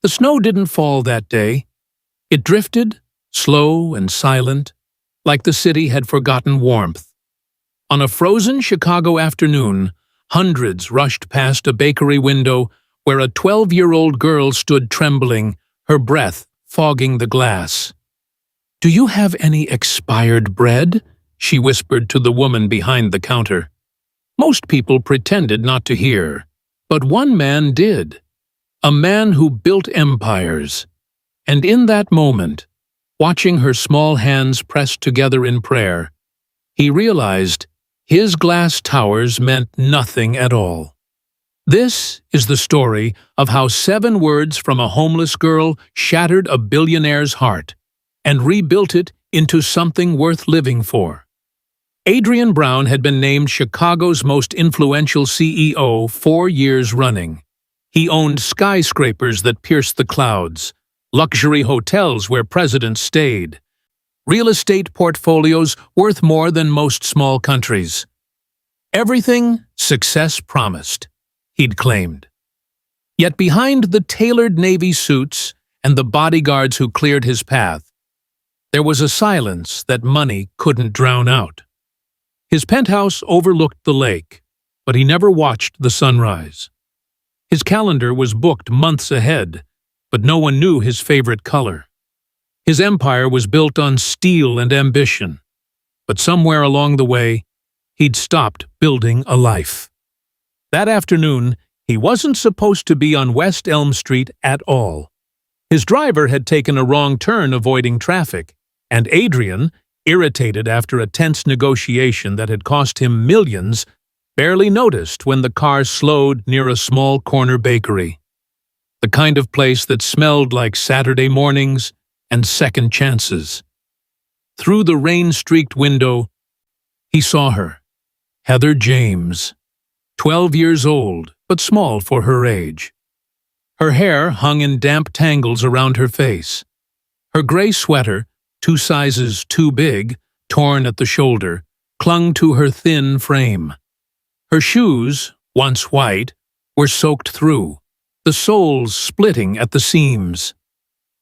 The snow didn't fall that day. It drifted, slow and silent, like the city had forgotten warmth. On a frozen Chicago afternoon, hundreds rushed past a bakery window where a 12-year-old girl stood trembling, her breath fogging the glass. "Do you have any expired bread?" she whispered to the woman behind the counter. Most people pretended not to hear, but one man did. A man who built empires. And in that moment, watching her small hands pressed together in prayer, he realized his glass towers meant nothing at all. This is the story of how 7 words from a homeless girl shattered a billionaire's heart and rebuilt it into something worth living for. Adrian Brown had been named Chicago's most influential CEO 4 years running. He owned skyscrapers that pierced the clouds, luxury hotels where presidents stayed, real estate portfolios worth more than most small countries. Everything success promised, he'd claimed. Yet behind the tailored Navy suits and the bodyguards who cleared his path, there was a silence that money couldn't drown out. His penthouse overlooked the lake, but he never watched the sunrise. His calendar was booked months ahead, but no one knew his favorite color. His empire was built on steel and ambition, but somewhere along the way, he'd stopped building a life. That afternoon, he wasn't supposed to be on West Elm Street at all. His driver had taken a wrong turn avoiding traffic, and Adrian, irritated after a tense negotiation that had cost him millions, barely noticed when the car slowed near a small corner bakery. The kind of place that smelled like Saturday mornings and second chances. Through the rain-streaked window, he saw her, Heather James, 12 years old, but small for her age. Her hair hung in damp tangles around her face. Her gray sweater, 2 sizes too big, torn at the shoulder, clung to her thin frame. Her shoes, once white, were soaked through, the soles splitting at the seams.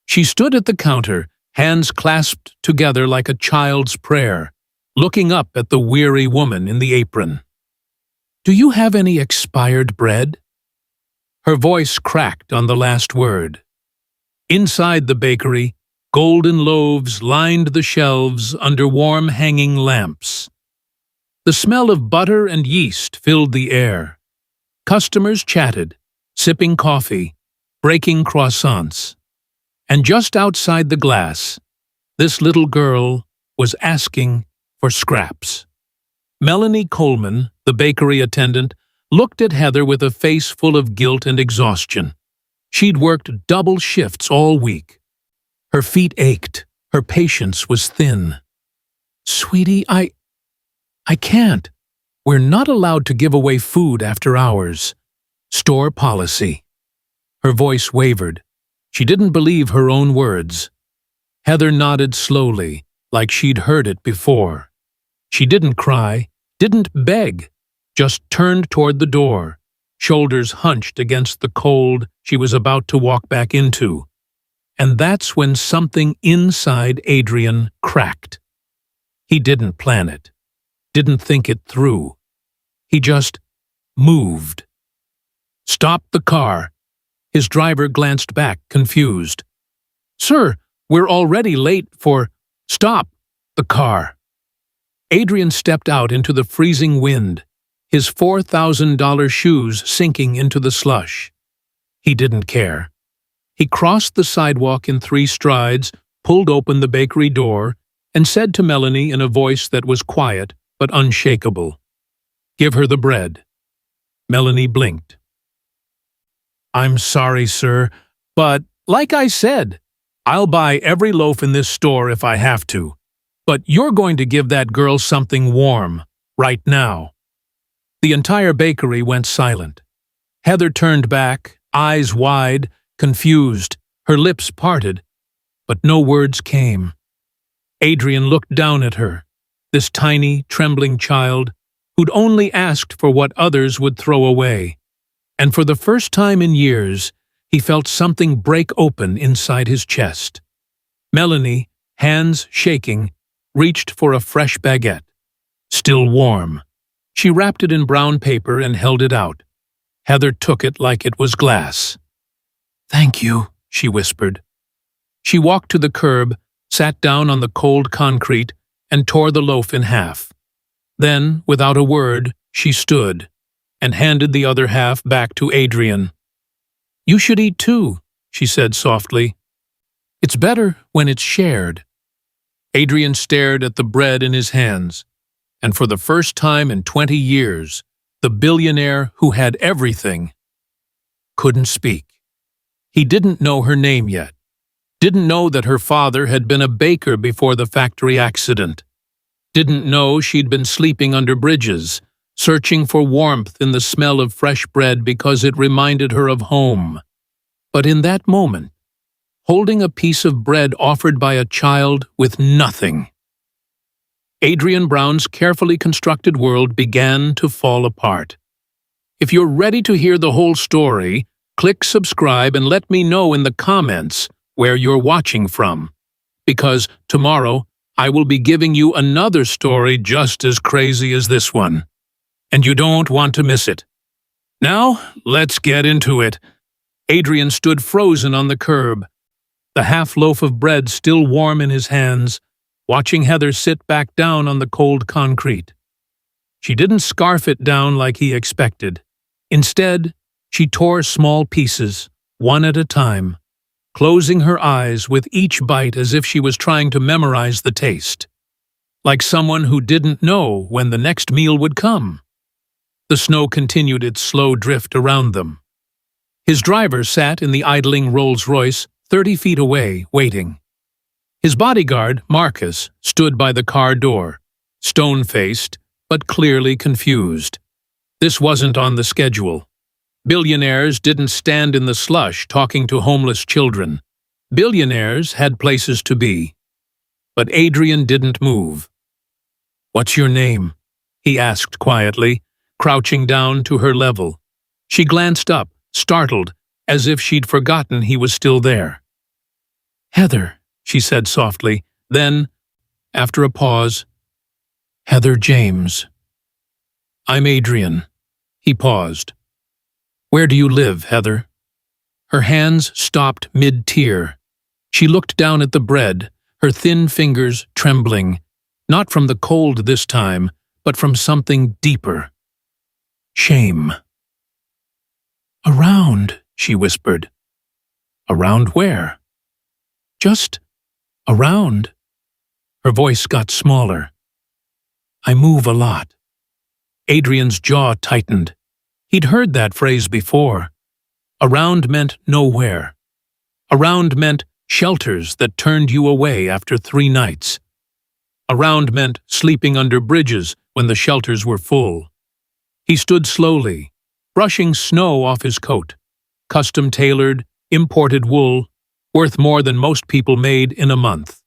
She stood at the counter, hands clasped together like a child's prayer, looking up at the weary woman in the apron. "Do you have any expired bread?" Her voice cracked on the last word. Inside the bakery, golden loaves lined the shelves under warm hanging lamps. The smell of butter and yeast filled the air. Customers chatted, sipping coffee, breaking croissants. And just outside the glass, this little girl was asking for scraps. Melanie Coleman, the bakery attendant, looked at Heather with a face full of guilt and exhaustion. She'd worked double shifts all week. Her feet ached. Her patience was thin. "Sweetie, I can't. We're not allowed to give away food after hours. Store policy." Her voice wavered. She didn't believe her own words. Heather nodded slowly, like she'd heard it before. She didn't cry, didn't beg, just turned toward the door, shoulders hunched against the cold she was about to walk back into. And that's when something inside Adrian cracked. He didn't plan it, didn't think it through. He just moved. "Stop the car." His driver glanced back, confused. "Sir, we're already late for—" "Stop the car." Adrian stepped out into the freezing wind, his $4,000 shoes sinking into the slush. He didn't care. He crossed the sidewalk in 3 strides, pulled open the bakery door, and said to Melanie in a voice that was quiet but unshakable, "Give her the bread." Melanie blinked. "I'm sorry, sir, but like I said, I'll buy every loaf in this store if I have to. But you're going to give that girl something warm, right now." The entire bakery went silent. Heather turned back, eyes wide, confused, her lips parted, but no words came. Adrian looked down at her, this tiny, trembling child who'd only asked for what others would throw away. And for the first time in years, He felt something break open inside his chest. Melanie, hands shaking, reached for a fresh baguette. Still warm. She wrapped it in brown paper and held it out. Heather took it like it was glass. "Thank you," she whispered. She walked to the curb, sat down on the cold concrete, and tore the loaf in half. Then, without a word, she stood and handed the other half back to Adrian. "You should eat too," she said softly. "It's better when it's shared." Adrian stared at the bread in his hands, and for the first time in 20 years, the billionaire who had everything couldn't speak. He didn't know her name yet, didn't know that her father had been a baker before the factory accident, didn't know she'd been sleeping under bridges, searching for warmth in the smell of fresh bread because it reminded her of home. But in that moment, holding a piece of bread offered by a child with nothing, Adrian Brown's carefully constructed world began to fall apart. If you're ready to hear the whole story, click subscribe and let me know in the comments where you're watching from, because tomorrow I will be giving you another story just as crazy as this one, and you don't want to miss it. Now, let's get into it. Adrian stood frozen on the curb, the half loaf of bread still warm in his hands, watching Heather sit back down on the cold concrete. She didn't scarf it down like he expected. Instead, she tore small pieces, one at a time, closing her eyes with each bite as if she was trying to memorize the taste, like someone who didn't know when the next meal would come. The snow continued its slow drift around them. His driver sat in the idling Rolls-Royce 30 feet away, waiting. His bodyguard, Marcus, stood by the car door, stone-faced, but clearly confused. This wasn't on the schedule. Billionaires didn't stand in the slush talking to homeless children. Billionaires had places to be. But Adrian didn't move. "What's your name?" he asked quietly, crouching down to her level. She glanced up, startled, as if she'd forgotten he was still there. "Heather," she said softly. Then, after a pause, "Heather James." "I'm Adrian." He paused. "Where do you live, Heather?" Her hands stopped mid-tear. She looked down at the bread, her thin fingers trembling, not from the cold this time, but from something deeper. Shame. "Around," she whispered. "Around where?" "Just around." Her voice got smaller. "I move a lot." Adrian's jaw tightened. He'd heard that phrase before. Around meant nowhere. Around meant shelters that turned you away after 3 nights. Around meant sleeping under bridges when the shelters were full. He stood slowly, brushing snow off his coat. Custom-tailored, imported wool, worth more than most people made in a month.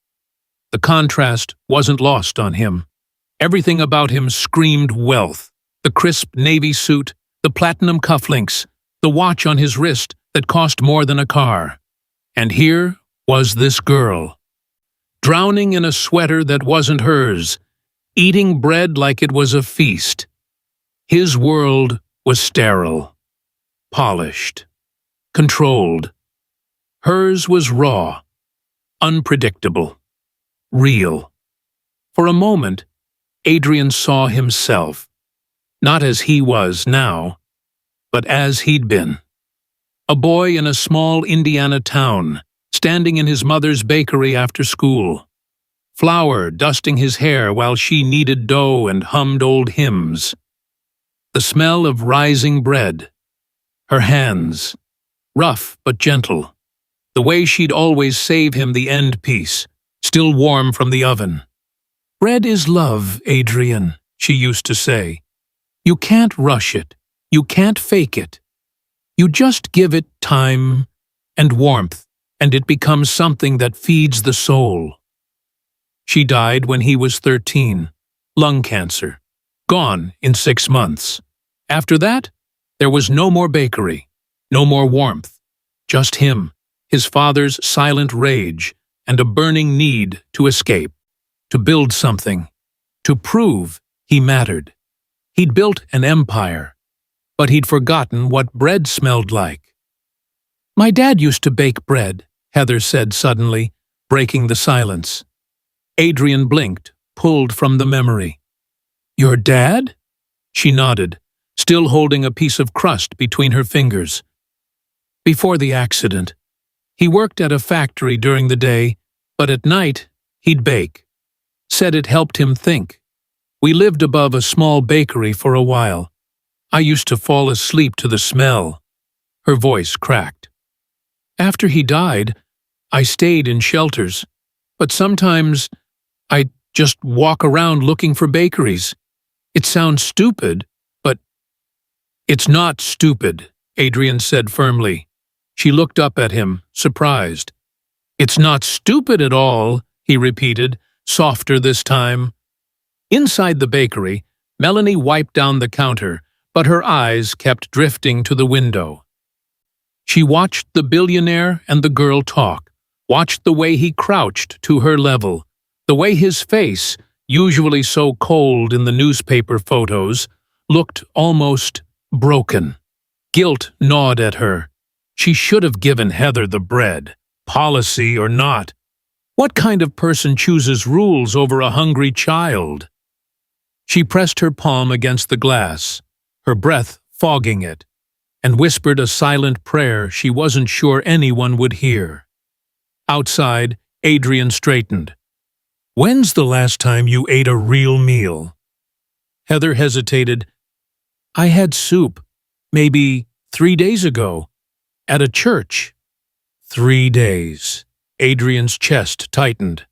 The contrast wasn't lost on him. Everything about him screamed wealth. The crisp navy suit, the platinum cufflinks, the watch on his wrist that cost more than a car. And here was this girl, drowning in a sweater that wasn't hers, eating bread like it was a feast. His world was sterile, polished, controlled. Hers was raw, unpredictable, real. For a moment, Adrian saw himself, not as he was now, but as he'd been. A boy in a small Indiana town, standing in his mother's bakery after school. Flour dusting his hair while she kneaded dough and hummed old hymns. The smell of rising bread. Her hands, rough but gentle. The way she'd always save him the end piece, still warm from the oven. "Bread is love, Adrian," she used to say. "You can't rush it. You can't fake it. You just give it time and warmth, and it becomes something that feeds the soul." She died when he was 13, lung cancer, gone in 6 months. After that, there was no more bakery, no more warmth, Just him, his father's silent rage, and a burning need to escape, to build something, to prove he mattered. He'd built an empire, but he'd forgotten what bread smelled like. "My dad used to bake bread," Heather said suddenly, breaking the silence. Adrian blinked, pulled from the memory. "Your dad?" She nodded, still holding a piece of crust between her fingers. "Before the accident. He worked at a factory during the day, but at night he'd bake. Said it helped him think. We lived above a small bakery for a while. I used to fall asleep to the smell." Her voice cracked. "After he died, I stayed in shelters, but sometimes I just walk around looking for bakeries. It sounds stupid, but—" "It's not stupid," Adrian said firmly. She looked up at him, surprised. "It's not stupid at all," he repeated, softer this time. Inside the bakery, Melanie wiped down the counter, but her eyes kept drifting to the window. She watched the billionaire and the girl talk, watched the way he crouched to her level, the way his face, usually so cold in the newspaper photos, looked almost broken. Guilt gnawed at her. She should have given Heather the bread, policy or not. What kind of person chooses rules over a hungry child? She pressed her palm against the glass, her breath fogging it, and whispered a silent prayer she wasn't sure anyone would hear. Outside, Adrian straightened. "When's the last time you ate a real meal?" Heather hesitated. "I had soup, maybe 3 days ago, at a church." 3 days. Adrian's chest tightened.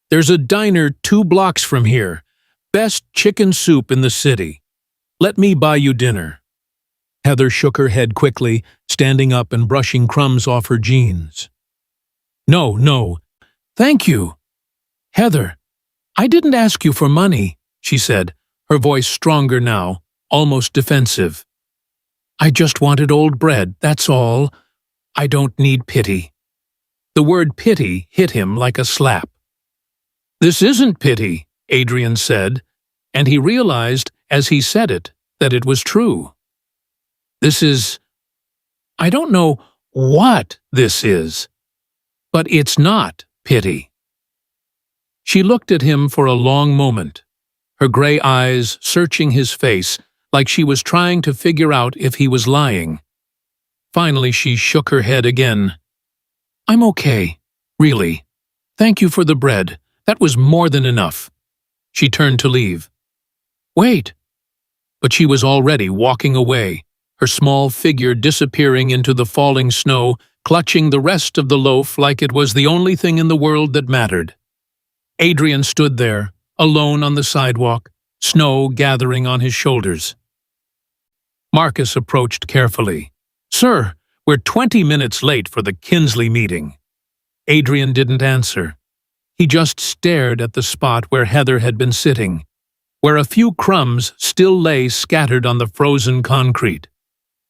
"There's a diner 2 blocks from here. Best chicken soup in the city. Let me buy you dinner." Heather shook her head quickly, standing up and brushing crumbs off her jeans. "No, no. Thank you." "Heather, I didn't ask you for money," she said, her voice stronger now, almost defensive. "I just wanted old bread, that's all. I don't need pity." The word pity hit him like a slap. "This isn't pity," Adrian said, and he realized as he said it that it was true. "This is— I don't know what this is, but it's not pity." She looked at him for a long moment, her gray eyes searching his face like she was trying to figure out if he was lying. Finally, she shook her head again. "I'm okay, really. Thank you for the bread. That was more than enough." She turned to leave. "Wait." But she was already walking away, her small figure disappearing into the falling snow, clutching the rest of the loaf like it was the only thing in the world that mattered. Adrian stood there, alone on the sidewalk, snow gathering on his shoulders. Marcus approached carefully. "Sir, we're 20 minutes late for the Kinsley meeting." Adrian didn't answer. He just stared at the spot where Heather had been sitting, where a few crumbs still lay scattered on the frozen concrete.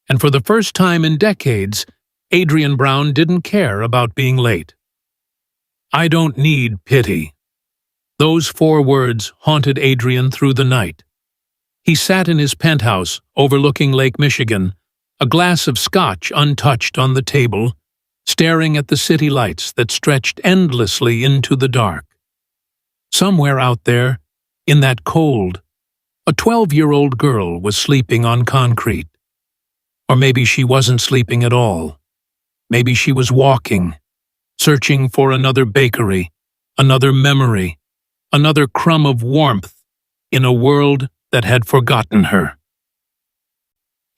And for the first time in decades, Adrian Brown didn't care about being late. "I don't need pity." Those 4 words haunted Adrian through the night. He sat in his penthouse overlooking Lake Michigan, a glass of scotch untouched on the table, staring at the city lights that stretched endlessly into the dark. Somewhere out there, in that cold, a 12-year-old girl was sleeping on concrete. Or maybe she wasn't sleeping at all. Maybe she was walking, searching for another bakery, another memory, another crumb of warmth in a world that had forgotten her.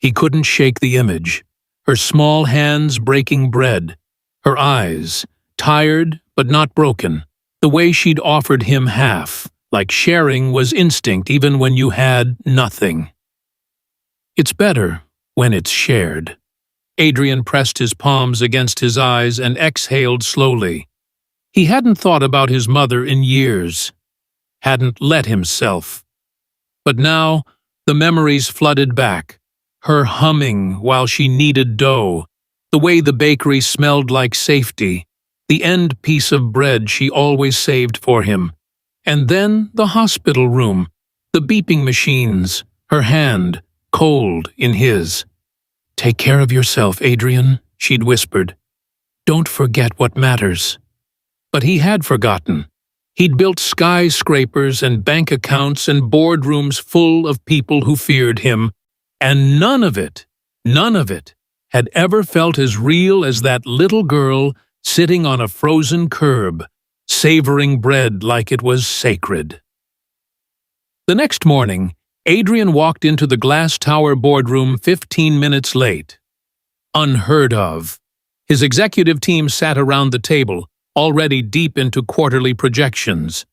He couldn't shake the image, her small hands breaking bread, her eyes, tired but not broken, the way she'd offered him half, like sharing was instinct even when you had nothing. It's better when it's shared. Adrian pressed his palms against his eyes and exhaled slowly. He hadn't thought about his mother in years, hadn't let himself. But now the memories flooded back, her humming while she kneaded dough, The way the bakery smelled like safety, the end piece of bread she always saved for him. And then the hospital room, the beeping machines, her hand, cold in his. "Take care of yourself, Adrian," she'd whispered. "Don't forget what matters." But he had forgotten. He'd built skyscrapers and bank accounts and boardrooms full of people who feared him, and none of it, had ever felt as real as that little girl sitting on a frozen curb, savoring bread like it was sacred. The next morning, Adrian walked into the glass tower boardroom 15 minutes late. Unheard of. His executive team sat around the table, already deep into quarterly projections.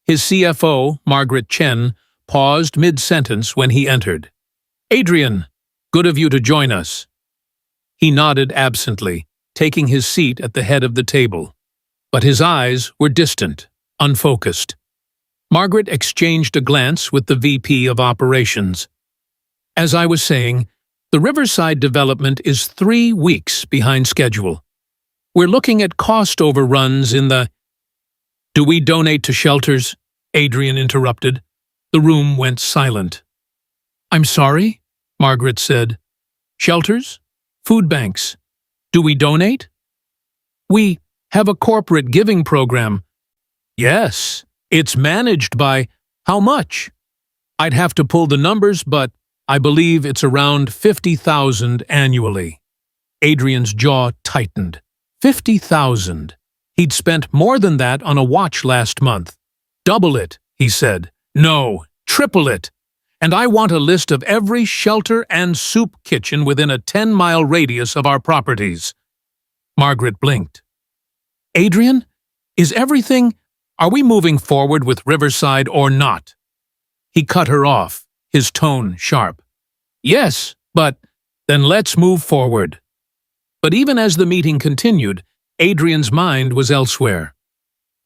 His CFO, Margaret Chen, paused mid-sentence when he entered. "Adrian, good of you to join us." He nodded absently, taking his seat at the head of the table. But his eyes were distant, unfocused. Margaret exchanged a glance with the VP of Operations. "As I was saying, the Riverside development is 3 weeks behind schedule. We're looking at cost overruns in the—" "Do we donate to shelters?" Adrian interrupted. The room went silent. "I'm sorry?" Margaret said. "Shelters? Food banks. Do we donate?" "We have a corporate giving program." "Yes, it's managed by—" "How much?" "I'd have to pull the numbers, but I believe it's around 50,000 annually." Adrian's jaw tightened. 50,000. He'd spent more than that on a watch last month. "Double it," he said. "No, triple it. And I want a list of every shelter and soup kitchen within a 10-mile radius of our properties." Margaret blinked. "Adrian, is everything— Are we moving forward with Riverside or not?" He cut her off, his tone sharp. "Yes, but then let's move forward." But even as the meeting continued, Adrian's mind was elsewhere.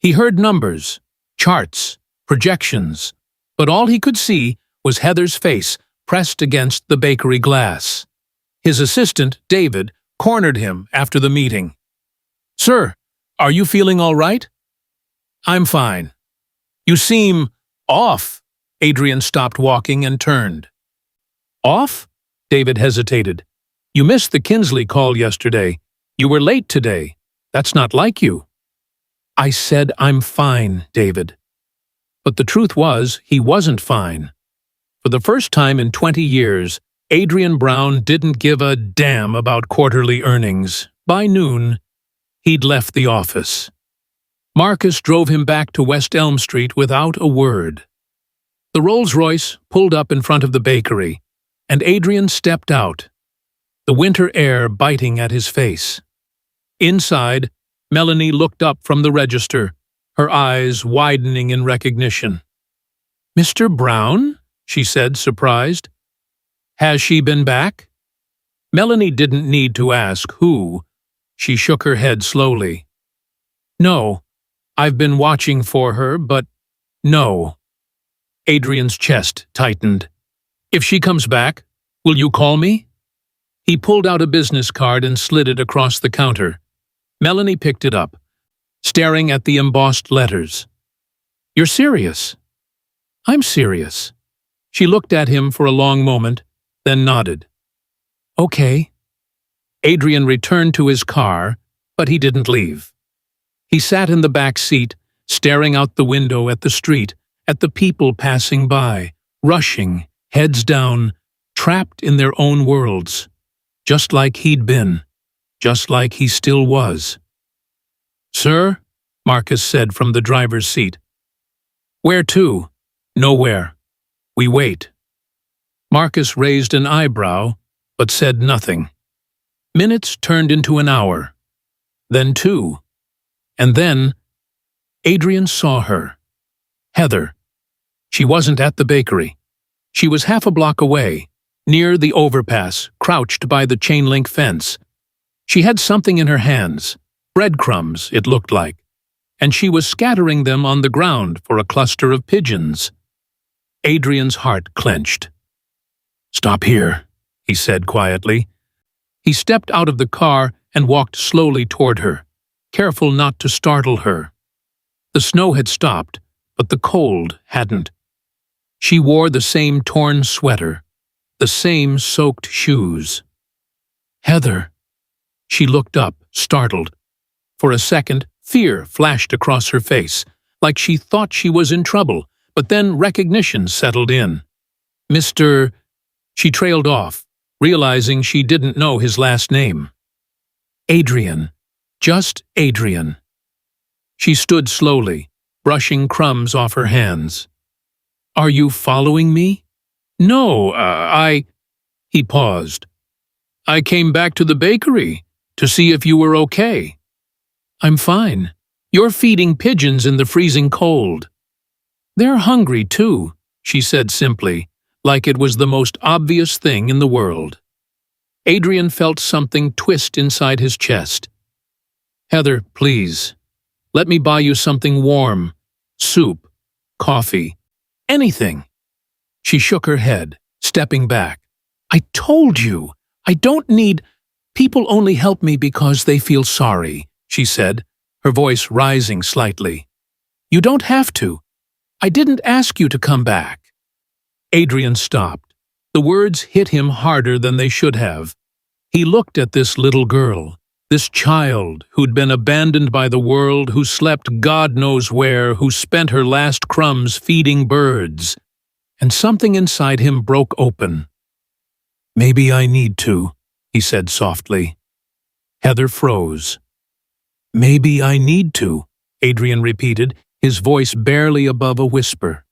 He heard numbers, charts, projections, but all he could see was Heather's face pressed against the bakery glass. His assistant, David, cornered him after the meeting. "Sir, are you feeling all right?" "I'm fine." "You seem off." Adrian stopped walking and turned. "Off?" David hesitated. "You missed the Kinsley call yesterday. You were late today. That's not like you." "I said I'm fine, David." But the truth was, he wasn't fine. For the first time in 20 years, Adrian Brown didn't give a damn about quarterly earnings. By noon, he'd left the office. Marcus drove him back to West Elm Street without a word. The Rolls-Royce pulled up in front of the bakery, and Adrian stepped out, the winter air biting at his face. Inside, Melanie looked up from the register, her eyes widening in recognition. "Mr. Brown?" she said, surprised. "Has she been back?" Melanie didn't need to ask who. She shook her head slowly. "No. I've been watching for her, but no." Adrian's chest tightened. "If she comes back, will you call me?" He pulled out a business card and slid it across the counter. Melanie picked it up, staring at the embossed letters. "You're serious?" "I'm serious." She looked at him for a long moment, then nodded. "Okay." Adrian returned to his car, but he didn't leave. He sat in the back seat, staring out the window at the street, at the people passing by, rushing, heads down, trapped in their own worlds, just like he'd been, just like he still was. "Sir?" Marcus said from the driver's seat. "Where to?" "Nowhere. We wait." Marcus raised an eyebrow, but said nothing. Minutes turned into an hour, then 2. And then, Adrian saw her. Heather. She wasn't at the bakery. She was half a block away, near the overpass, crouched by the chain-link fence. She had something in her hands, breadcrumbs, it looked like, and she was scattering them on the ground for a cluster of pigeons. Adrian's heart clenched. "Stop here," he said quietly. He stepped out of the car and walked slowly toward her, careful not to startle her. The snow had stopped, but the cold hadn't. She wore the same torn sweater, the same soaked shoes. "Heather." She looked up, startled. For a second, fear flashed across her face, like she thought she was in trouble, but then recognition settled in. "Mr." She trailed off, realizing she didn't know his last name. "Adrian. Just Adrian." She stood slowly, brushing crumbs off her hands. "Are you following me?" "No, I—" He paused. "I came back to the bakery to see if you were okay." "I'm fine. You're feeding pigeons in the freezing cold." "They're hungry, too," she said simply, like it was the most obvious thing in the world. Adrian felt something twist inside his chest. "Heather, please. Let me buy you something warm. Soup, coffee, anything." She shook her head, stepping back. "I told you, I don't need— People only help me because they feel sorry," she said, her voice rising slightly. "You don't have to. I didn't ask you to come back." Adrian stopped. The words hit him harder than they should have. He looked at this little girl, this child who'd been abandoned by the world, who slept God knows where, who spent her last crumbs feeding birds. And something inside him broke open. "Maybe I need to," he said softly. Heather froze. "Maybe I need to," Adrian repeated, his voice barely above a whisper.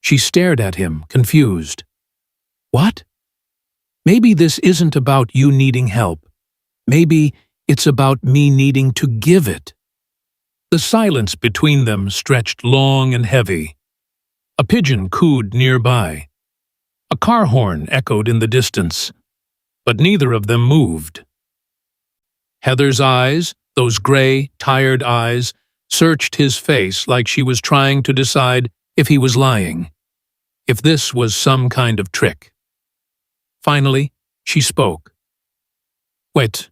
She stared at him, confused. "What?" "Maybe this isn't about you needing help. Maybe it's about me needing to give it." The silence between them stretched long and heavy. A pigeon cooed nearby. A car horn echoed in the distance, but neither of them moved. Heather's eyes, those gray, tired eyes, searched his face like she was trying to decide if he was lying, if this was some kind of trick. Finally, she spoke. "Wait.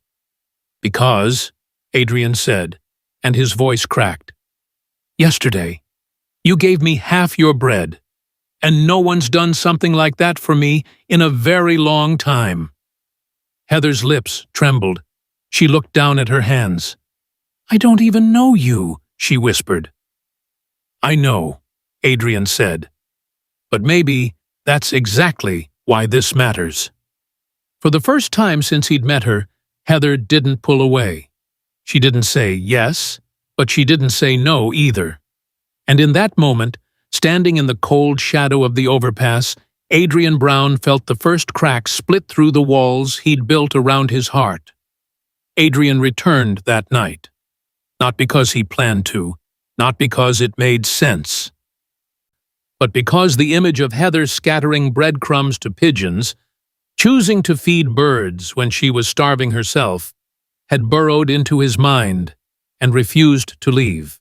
Because," Adrian said, and his voice cracked. "Yesterday, you gave me half your bread, and no one's done something like that for me in a very long time." Heather's lips trembled. She looked down at her hands. "I don't even know you," she whispered. "I know," Adrian said. "But maybe that's exactly why this matters." For the first time since he'd met her, Heather didn't pull away. She didn't say yes, but she didn't say no either. And in that moment, standing in the cold shadow of the overpass, Adrian Brown felt the first crack split through the walls he'd built around his heart. Adrian returned that night. Not because he planned to, not because it made sense, but because the image of Heather scattering breadcrumbs to pigeons, choosing to feed birds when she was starving herself, had burrowed into his mind and refused to leave.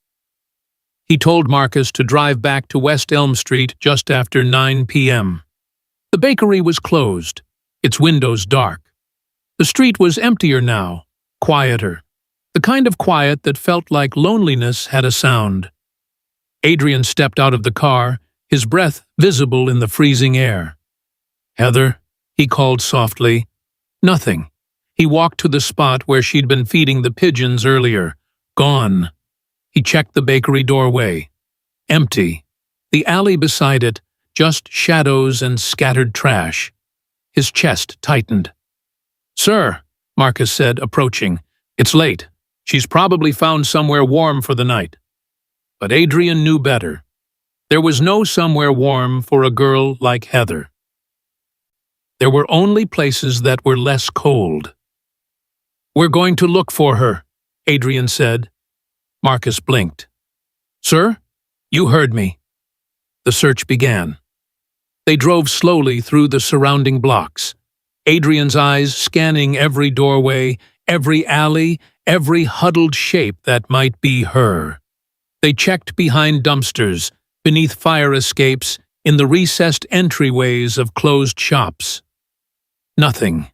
He told Marcus to drive back to West Elm Street just after 9 p.m. The bakery was closed, its windows dark. The street was emptier now, quieter, the kind of quiet that felt like loneliness had a sound. Adrian stepped out of the car, his breath visible in the freezing air. "Heather," he called softly. Nothing. He walked to the spot where she'd been feeding the pigeons earlier. Gone. He checked the bakery doorway. Empty. The alley beside it, just shadows and scattered trash. His chest tightened. "Sir," Marcus said, approaching. "It's late. She's probably found somewhere warm for the night." But Adrian knew better. There was no somewhere warm for a girl like Heather. There were only places that were less cold. "We're going to look for her," Adrian said. Marcus blinked. "Sir, you heard me." The search began. They drove slowly through the surrounding blocks, Adrian's eyes scanning every doorway, every alley, every huddled shape that might be her. They checked behind dumpsters, beneath fire escapes, in the recessed entryways of closed shops. Nothing.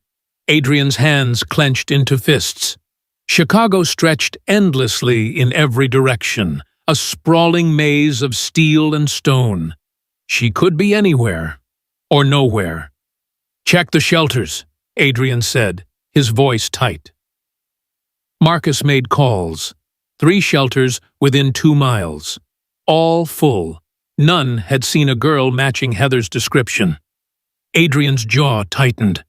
Adrian's hands clenched into fists. Chicago stretched endlessly in every direction, a sprawling maze of steel and stone. She could be anywhere, or nowhere. "Check the shelters," Adrian said, his voice tight. Marcus made calls. 3 shelters within 2 miles. All full. None had seen a girl matching Heather's description. Adrian's jaw tightened.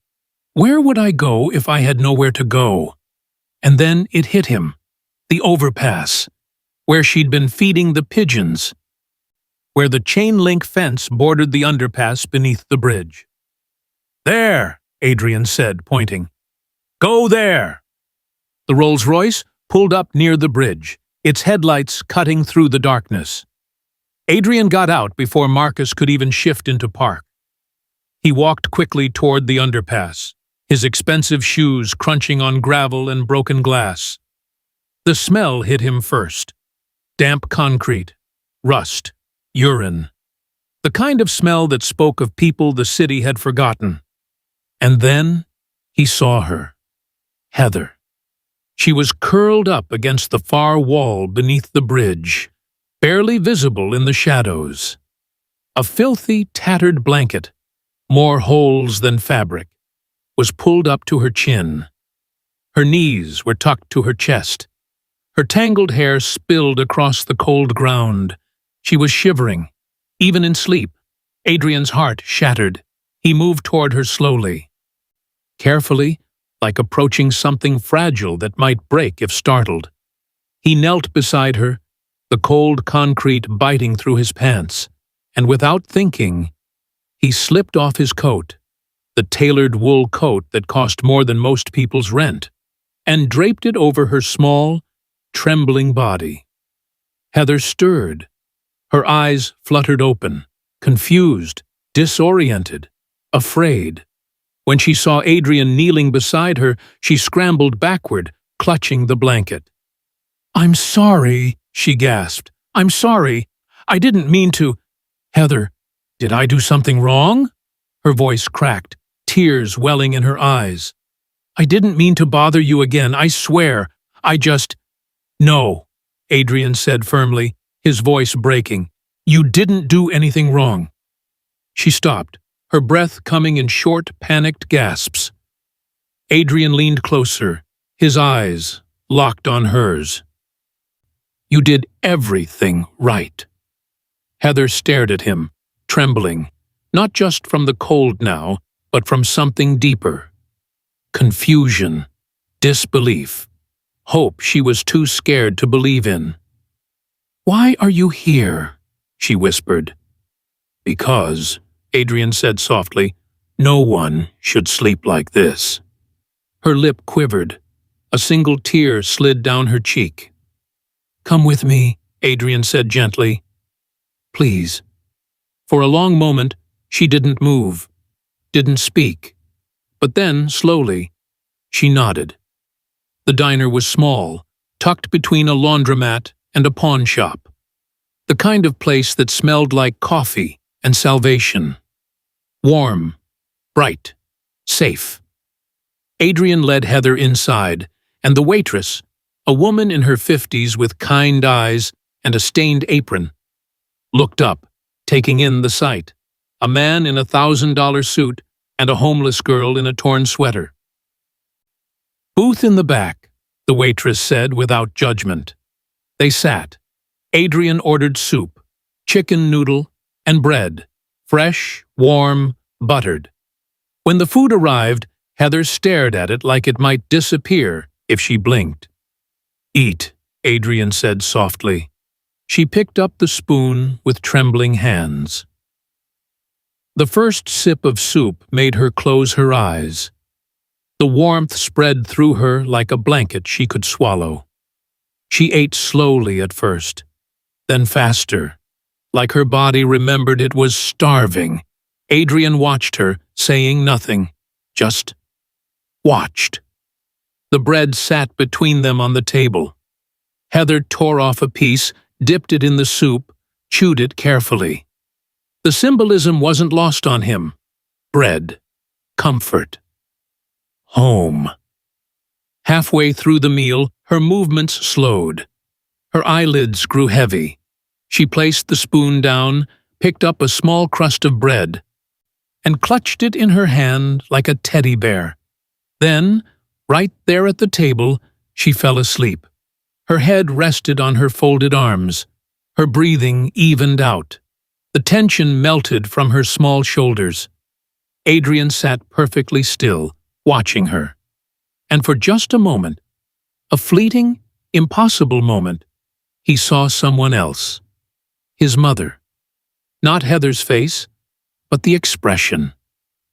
Where would I go if I had nowhere to go? And then it hit him. The overpass, where she'd been feeding the pigeons, where the chain-link fence bordered the underpass beneath the bridge. "There," Adrian said, pointing. "Go there." The Rolls-Royce pulled up near the bridge, its headlights cutting through the darkness. Adrian got out before Marcus could even shift into park. He walked quickly toward the underpass, his expensive shoes crunching on gravel and broken glass. The smell hit him first. Damp concrete, rust, urine. The kind of smell that spoke of people the city had forgotten. And then he saw her. Heather. She was curled up against the far wall beneath the bridge, barely visible in the shadows. A filthy, tattered blanket, more holes than fabric, was pulled up to her chin. Her knees were tucked to her chest. Her tangled hair spilled across the cold ground. She was shivering, even in sleep. Adrian's heart shattered. He moved toward her slowly. Carefully, like approaching something fragile that might break if startled. He knelt beside her, the cold concrete biting through his pants, and without thinking, he slipped off his coat, the tailored wool coat that cost more than most people's rent, and draped it over her small, trembling body. Heather stirred. Her eyes fluttered open, confused, disoriented, afraid. When she saw Adrian kneeling beside her, she scrambled backward, clutching the blanket. "I'm sorry," she gasped. "I'm sorry. I didn't mean to." "Heather, did I do something wrong?" Her voice cracked, tears welling in her eyes. "I didn't mean to bother you again, I swear. I just—" "No," Adrian said firmly, his voice breaking. "You didn't do anything wrong." She stopped, her breath coming in short, panicked gasps. Adrian leaned closer, his eyes locked on hers. "You did everything right." Heather stared at him, trembling, not just from the cold now, but from something deeper. Confusion, disbelief, hope she was too scared to believe in. "Why are you here?" she whispered. "Because," Adrian said softly, "no one should sleep like this." Her lip quivered. A single tear slid down her cheek. "Come with me," Adrian said gently. "Please." For a long moment, she didn't move, didn't speak. But then, slowly, she nodded. The diner was small, tucked between a laundromat and a pawn shop. The kind of place that smelled like coffee and salvation. Warm, bright, safe. Adrian led Heather inside, and the waitress, a woman in her 50s with kind eyes and a stained apron, looked up, taking in the sight. A man in a $1,000 suit and a homeless girl in a torn sweater. "Booth in the back," the waitress said without judgment. They sat. Adrian ordered soup, chicken noodle, and bread, fresh, warm, buttered. When the food arrived, Heather stared at it like it might disappear if she blinked. "Eat," Adrian said softly. She picked up the spoon with trembling hands. The first sip of soup made her close her eyes. The warmth spread through her like a blanket she could swallow. She ate slowly at first, then faster, like her body remembered it was starving. Adrian watched her, saying nothing, just watched. The bread sat between them on the table. Heather tore off a piece, dipped it in the soup, chewed it carefully. The symbolism wasn't lost on him. Bread, comfort, home. Halfway through the meal, her movements slowed. Her eyelids grew heavy. She placed the spoon down, picked up a small crust of bread, and clutched it in her hand like a teddy bear. Then, right there at the table, she fell asleep. Her head rested on her folded arms. Her breathing evened out. The tension melted from her small shoulders. Adrian sat perfectly still, watching her. And for just a moment, a fleeting, impossible moment, he saw someone else. His mother. Not Heather's face, but the expression,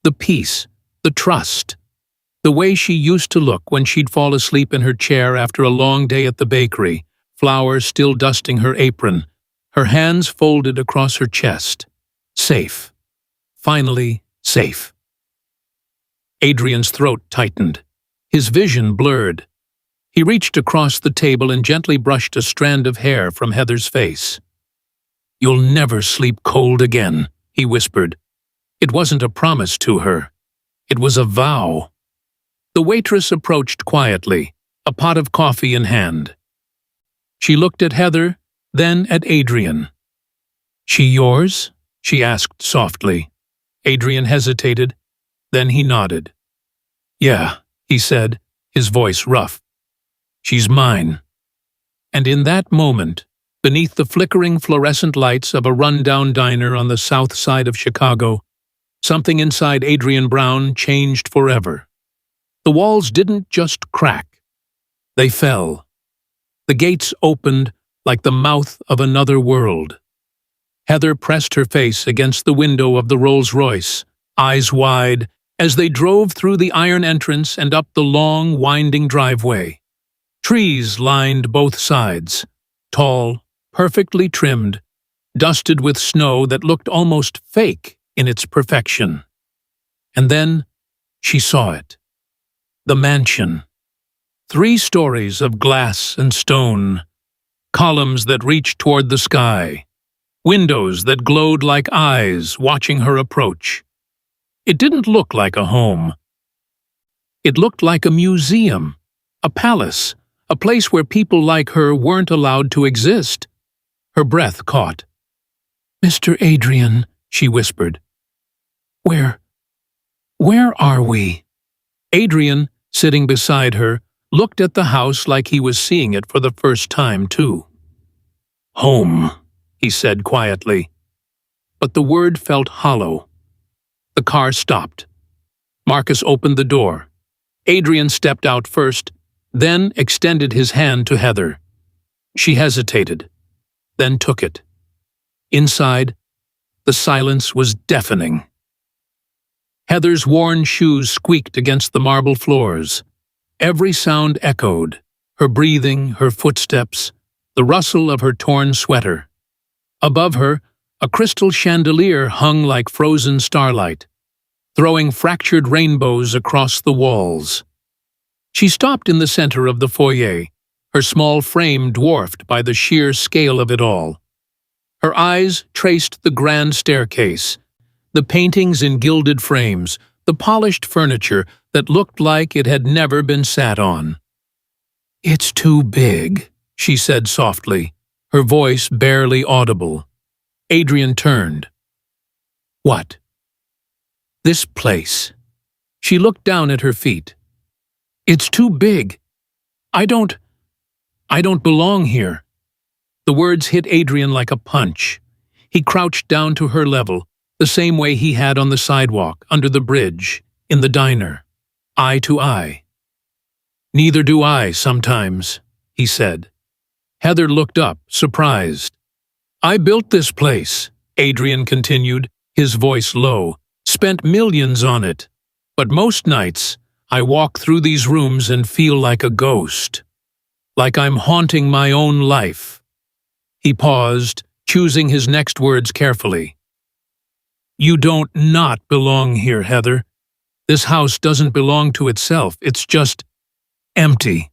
the peace, the trust. The way she used to look when she'd fall asleep in her chair after a long day at the bakery, flour still dusting her apron, her hands folded across her chest. Safe. Finally, safe. Adrian's throat tightened. His vision blurred. He reached across the table and gently brushed a strand of hair from Heather's face. "You'll never sleep cold again," he whispered. It wasn't a promise to her. It was a vow. The waitress approached quietly, a pot of coffee in hand. She looked at Heather, then at Adrian. "She yours?" she asked softly. Adrian hesitated, then he nodded. "Yeah," he said, his voice rough. "She's mine." And in that moment, beneath the flickering fluorescent lights of a run-down diner on the south side of Chicago, something inside Adrian Brown changed forever. The walls didn't just crack. They fell. The gates opened like the mouth of another world. Heather pressed her face against the window of the Rolls-Royce, eyes wide, as they drove through the iron entrance and up the long, winding driveway. Trees lined both sides, tall, perfectly trimmed, dusted with snow that looked almost fake in its perfection. And then she saw it. The mansion. 3 stories of glass and stone, columns that reached toward the sky, windows that glowed like eyes watching her approach. It didn't look like a home. It looked like a museum, a palace, a place where people like her weren't allowed to exist. Her breath caught. "Mr. Adrian," she whispered. Where are we?" Adrian, sitting beside her, looked at the house like he was seeing it for the first time, too. "Home," he said quietly. But the word felt hollow. The car stopped. Marcus opened the door. Adrian stepped out first, then extended his hand to Heather. She hesitated, then took it. Inside, the silence was deafening. Heather's worn shoes squeaked against the marble floors. Every sound echoed, her breathing, her footsteps, the rustle of her torn sweater. Above her, a crystal chandelier hung like frozen starlight, throwing fractured rainbows across the walls. She stopped in the center of the foyer, her small frame dwarfed by the sheer scale of it all. Her eyes traced the grand staircase, the paintings in gilded frames, the polished furniture that looked like it had never been sat on. "It's too big," she said softly, her voice barely audible. Adrian turned. "What?" "This place." She looked down at her feet. "It's too big. I don't belong here." The words hit Adrian like a punch. He crouched down to her level, the same way he had on the sidewalk, under the bridge, in the diner, eye to eye. "Neither do I, sometimes," he said. Heather looked up, surprised. "I built this place," Adrian continued, his voice low, "spent millions on it. But most nights, I walk through these rooms and feel like a ghost. Like I'm haunting my own life." He paused, choosing his next words carefully. "You don't not belong here, Heather. This house doesn't belong to itself. It's just empty."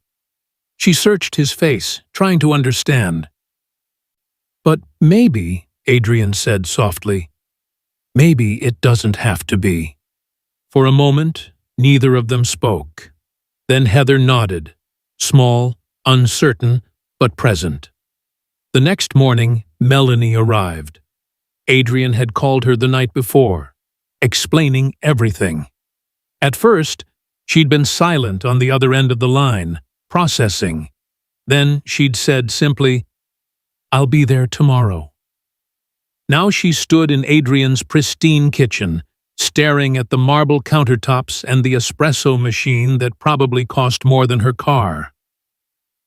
She searched his face, trying to understand. "But maybe," Adrian said softly, "maybe it doesn't have to be." For a moment, neither of them spoke. Then Heather nodded. small, uncertain, but present. The next morning, Melanie arrived. Adrian had called her the night before, explaining everything. At first, she'd been silent on the other end of the line, processing. Then she'd said simply, "I'll be there tomorrow." Now she stood in Adrian's pristine kitchen, staring at the marble countertops and the espresso machine that probably cost more than her car.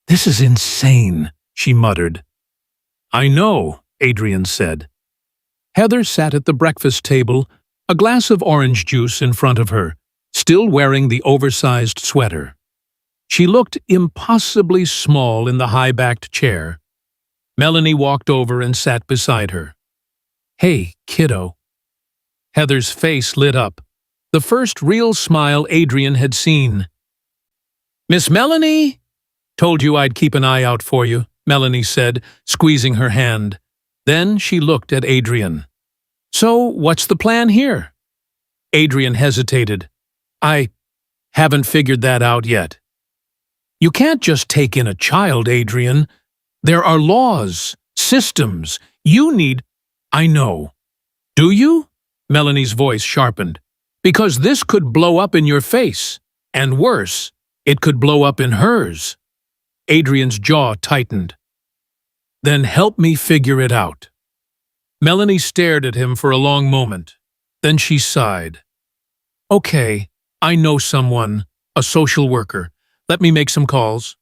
"This is insane," she muttered. "I know," Adrian said. Heather sat at the breakfast table, a glass of orange juice in front of her, still wearing the oversized sweater. She looked impossibly small in the high-backed chair. Melanie walked over and sat beside her. "Hey, kiddo." Heather's face lit up, the first real smile Adrian had seen. "Miss Melanie?" "Told you I'd keep an eye out for you," Melanie said, squeezing her hand. Then she looked at Adrian. "So, what's the plan here?" Adrian hesitated. "I haven't figured that out yet." "You can't just take in a child, Adrian. There are laws, systems. You need—" "I know." "Do you?" Melanie's voice sharpened. "Because this could blow up in your face. And worse, it could blow up in hers." Adrian's jaw tightened. "Then help me figure it out." Melanie stared at him for a long moment. Then she sighed. "Okay, I know someone, a social worker. Let me make some calls."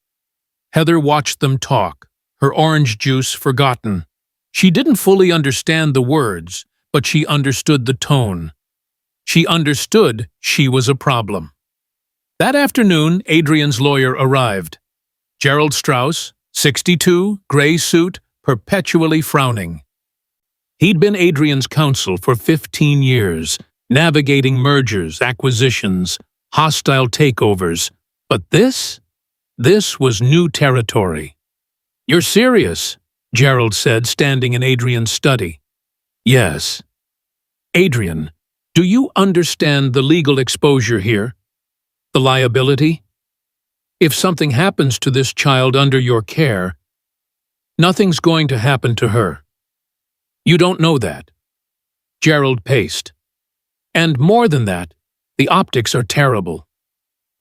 Heather watched them talk, her orange juice forgotten. She didn't fully understand the words, but she understood the tone. She understood she was a problem. That afternoon, Adrian's lawyer arrived. Gerald Strauss, 62, gray suit, perpetually frowning. He'd been Adrian's counsel for 15 years, navigating mergers, acquisitions, hostile takeovers. But this was new territory. "You're serious?" Gerald said, standing in Adrian's study. "Yes." "Adrian, do you understand the legal exposure here? The liability? If something happens to this child under your care, nothing's going to happen to her. You don't know that." Gerald paced. "And more than that, the optics are terrible.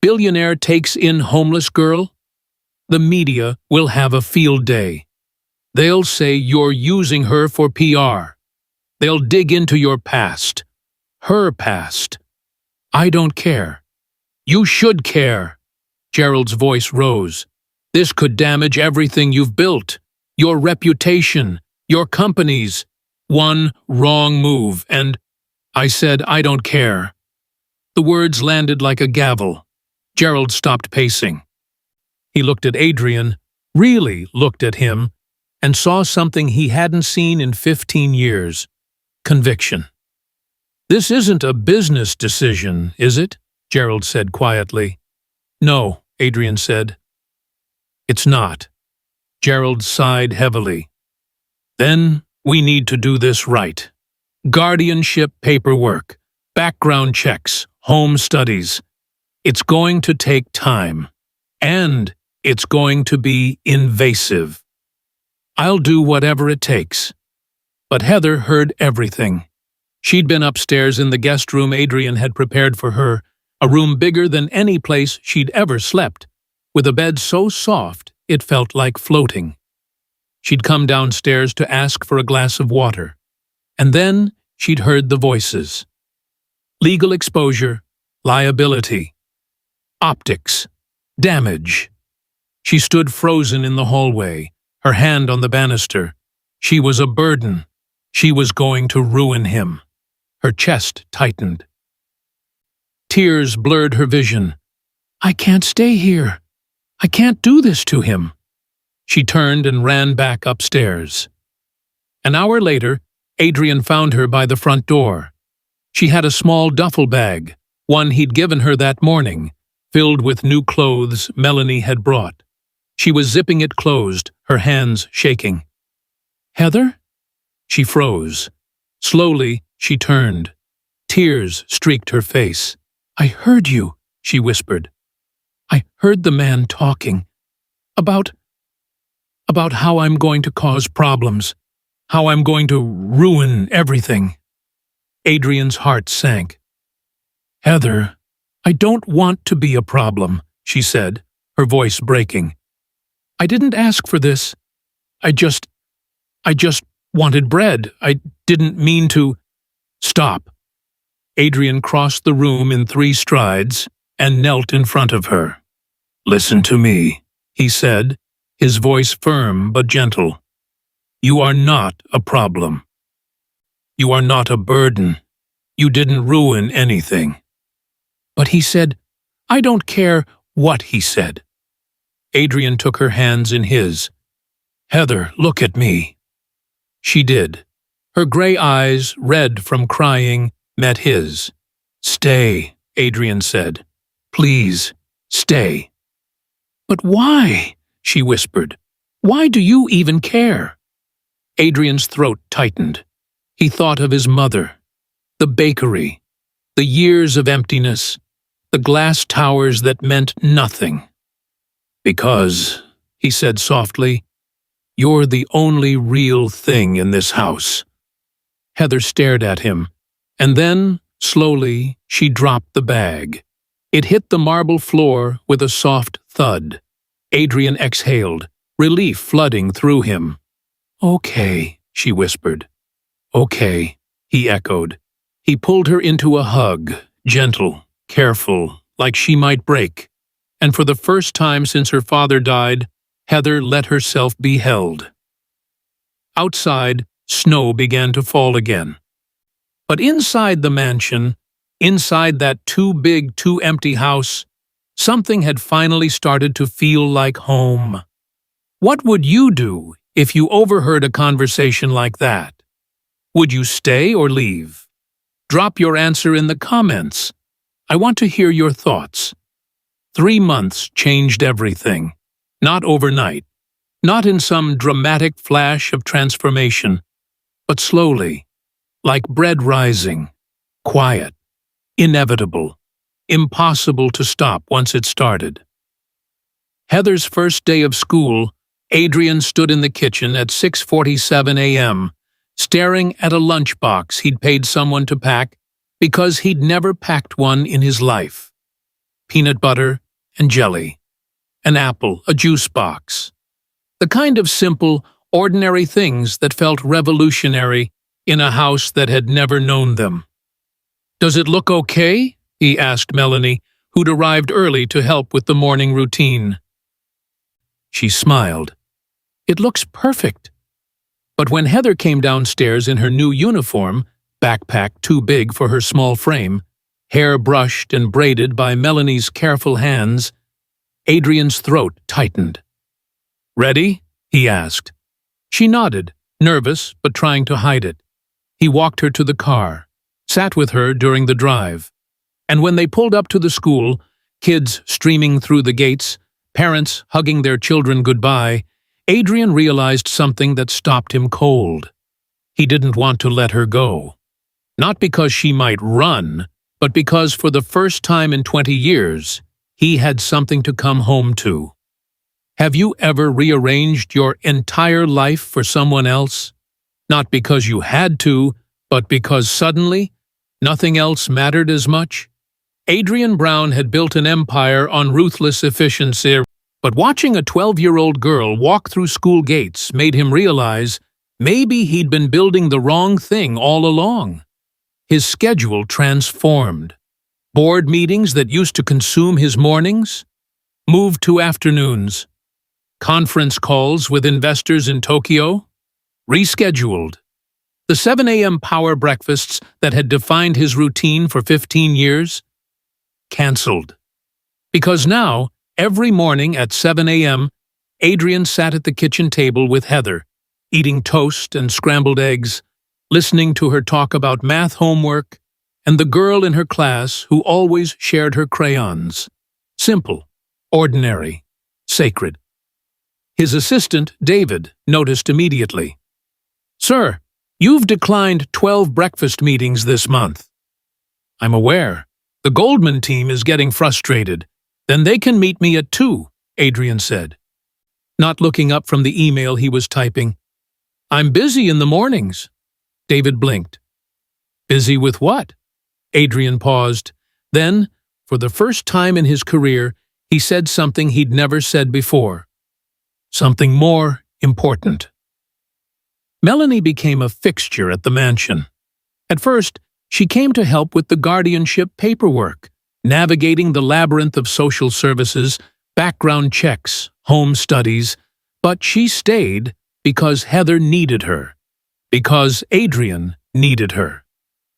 Billionaire takes in homeless girl? The media will have a field day. They'll say you're using her for PR. They'll dig into your past. Her past. I don't care. You should care." Gerald's voice rose. "This could damage everything you've built. Your reputation, your companies. One wrong move, and—" "I said I don't care." The words landed like a gavel. Gerald stopped pacing. He looked at Adrian, really looked at him, and saw something he hadn't seen in 15 years. Conviction. "This isn't a business decision, is it?" Gerald said quietly. "No," Adrian said. "It's not." Gerald sighed heavily. "Then we need to do this right. Guardianship paperwork, background checks, home studies. It's going to take time. And it's going to be invasive. I'll do whatever it takes." But Heather heard everything. She'd been upstairs in the guest room Adrian had prepared for her, a room bigger than any place she'd ever slept, with a bed so soft it felt like floating. She'd come downstairs to ask for a glass of water, and then she'd heard the voices. Legal exposure, liability, optics, damage. She stood frozen in the hallway, her hand on the banister. She was a burden. She was going to ruin him. Her chest tightened. Tears blurred her vision. "I can't stay here. I can't do this to him." She turned and ran back upstairs. An hour later, Adrian found her by the front door. She had a small duffel bag, one he'd given her that morning, filled with new clothes Melanie had brought. She was zipping it closed, her hands shaking. "Heather?" She froze. Slowly, she turned. Tears streaked her face. "I heard you," she whispered. "I heard the man talking. About, about how I'm going to cause problems, how I'm going to ruin everything. Adrian's heart sank. Heather, I don't want to be a problem, she said, her voice breaking. I didn't ask for this. I just wanted bread. I didn't mean to. Stop. Adrian crossed the room in 3 strides and knelt in front of her. Listen to me, he said, his voice firm but gentle. You are not a problem. You are not a burden. You didn't ruin anything. But he said, I don't care what he said. Adrian took her hands in his. Heather, look at me. She did. Her gray eyes, red from crying, met his. Stay, Adrian said. Please, stay. But why? She whispered. Why do you even care? Adrian's throat tightened. He thought of his mother, the bakery, the years of emptiness, the glass towers that meant nothing. Because, he said softly, you're the only real thing in this house. Heather stared at him, and then, slowly, she dropped the bag. It hit the marble floor with a soft thud. Adrian exhaled, relief flooding through him. Okay, she whispered. Okay, he echoed. He pulled her into a hug, gentle, careful, like she might break. And for the first time since her father died, Heather let herself be held. Outside, snow began to fall again. But inside the mansion, inside that too big, too empty house, something had finally started to feel like home. What would you do if you overheard a conversation like that? Would you stay or leave? Drop your answer in the comments. I want to hear your thoughts. 3 months changed everything. Not overnight. Not in some dramatic flash of transformation, but slowly, like bread rising, quiet, inevitable, impossible to stop once it started. Heather's first day of school, Adrian stood in the kitchen at 6:47 a.m., staring at a lunchbox he'd paid someone to pack because he'd never packed one in his life. Peanut butter and jelly, an apple, a juice box. The kind of simple, ordinary things that felt revolutionary in a house that had never known them. Does it look okay? He asked Melanie, who'd arrived early to help with the morning routine. She smiled. It looks perfect. But when Heather came downstairs in her new uniform, backpack too big for her small frame, hair brushed and braided by Melanie's careful hands, Adrian's throat tightened. Ready? He asked. She nodded, nervous but trying to hide it. He walked her to the car, sat with her during the drive. And when they pulled up to the school, kids streaming through the gates, parents hugging their children goodbye, Adrian realized something that stopped him cold. He didn't want to let her go. Not because she might run, but because for the first time in 20 years, he had something to come home to. Have you ever rearranged your entire life for someone else? Not because you had to, but because suddenly, nothing else mattered as much? Adrian Brown had built an empire on ruthless efficiency, but watching a 12-year-old girl walk through school gates made him realize maybe he'd been building the wrong thing all along. His schedule transformed. Board meetings that used to consume his mornings moved to afternoons. Conference calls with investors in Tokyo rescheduled. The 7 a.m. power breakfasts that had defined his routine for 15 years canceled. Because now, every morning at 7 a.m., Adrian sat at the kitchen table with Heather, eating toast and scrambled eggs, listening to her talk about math homework, and the girl in her class who always shared her crayons. Simple, ordinary, sacred. His assistant, David, noticed immediately. Sir, you've declined 12 breakfast meetings this month. I'm aware. The Goldman team is getting frustrated. Then they can meet me at 2, Adrian said. not looking up from the email he was typing. "I'm busy in the mornings." David blinked. "Busy with what?" Adrian paused. Then, for the first time in his career, he said something he'd never said before. Something more important. Melanie became a fixture at the mansion. At first, she came to help with the guardianship paperwork, navigating the labyrinth of social services, background checks, home studies, but she stayed because Heather needed her, because Adrian needed her,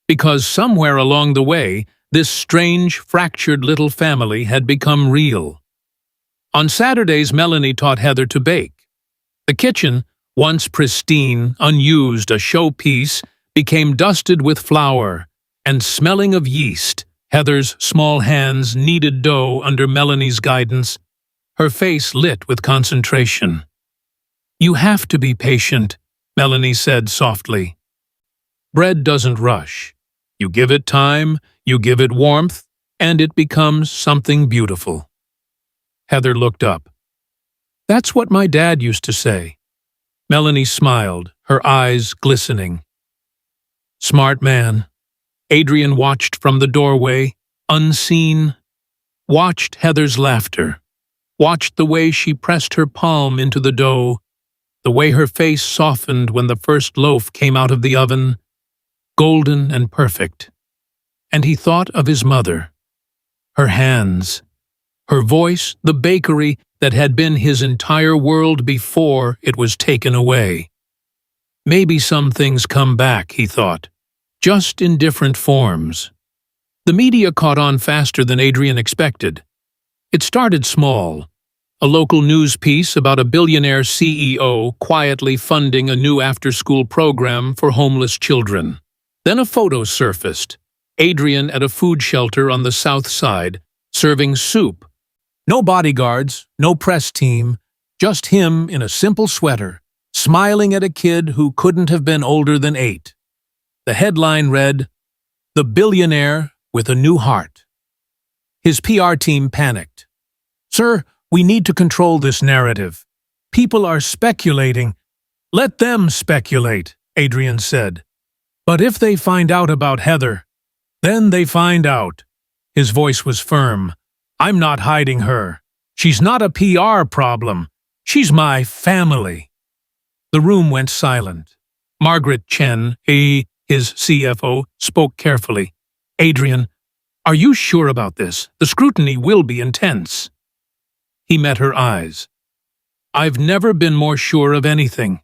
because somewhere along the way, this strange, fractured little family had become real. On Saturdays, Melanie taught Heather to bake. The kitchen, once pristine, unused, a showpiece, became dusted with flour and smelling of yeast. Heather's small hands kneaded dough under Melanie's guidance, her face lit with concentration. "You have to be patient," Melanie said softly. "Bread doesn't rush. You give it time, you give it warmth, and it becomes something beautiful." Heather looked up. "That's what my dad used to say." Melanie smiled, her eyes glistening. "Smart man." Adrian watched from the doorway, unseen, watched Heather's laughter, watched the way she pressed her palm into the dough, the way her face softened when the first loaf came out of the oven, golden and perfect. And he thought of his mother, her hands, her voice, the bakery that had been his entire world before it was taken away. Maybe some things come back, he thought, just in different forms. The media caught on faster than Adrian expected. It started small, a local news piece about a billionaire CEO quietly funding a new after-school program for homeless children. Then a photo surfaced, Adrian at a food shelter on the south side, serving soup. No bodyguards, no press team, just him in a simple sweater, smiling at a kid who couldn't have been older than 8. The headline read, "The Billionaire with a New Heart." His PR team panicked. "Sir, we need to control this narrative. People are speculating." "Let them speculate," Adrian said. "But if they find out about Heather, then they find out." His voice was firm. "I'm not hiding her. She's not a PR problem. She's my family." The room went silent. Margaret Chen, his CFO, spoke carefully. "Adrian, are you sure about this? The scrutiny will be intense." He met her eyes. "I've never been more sure of anything.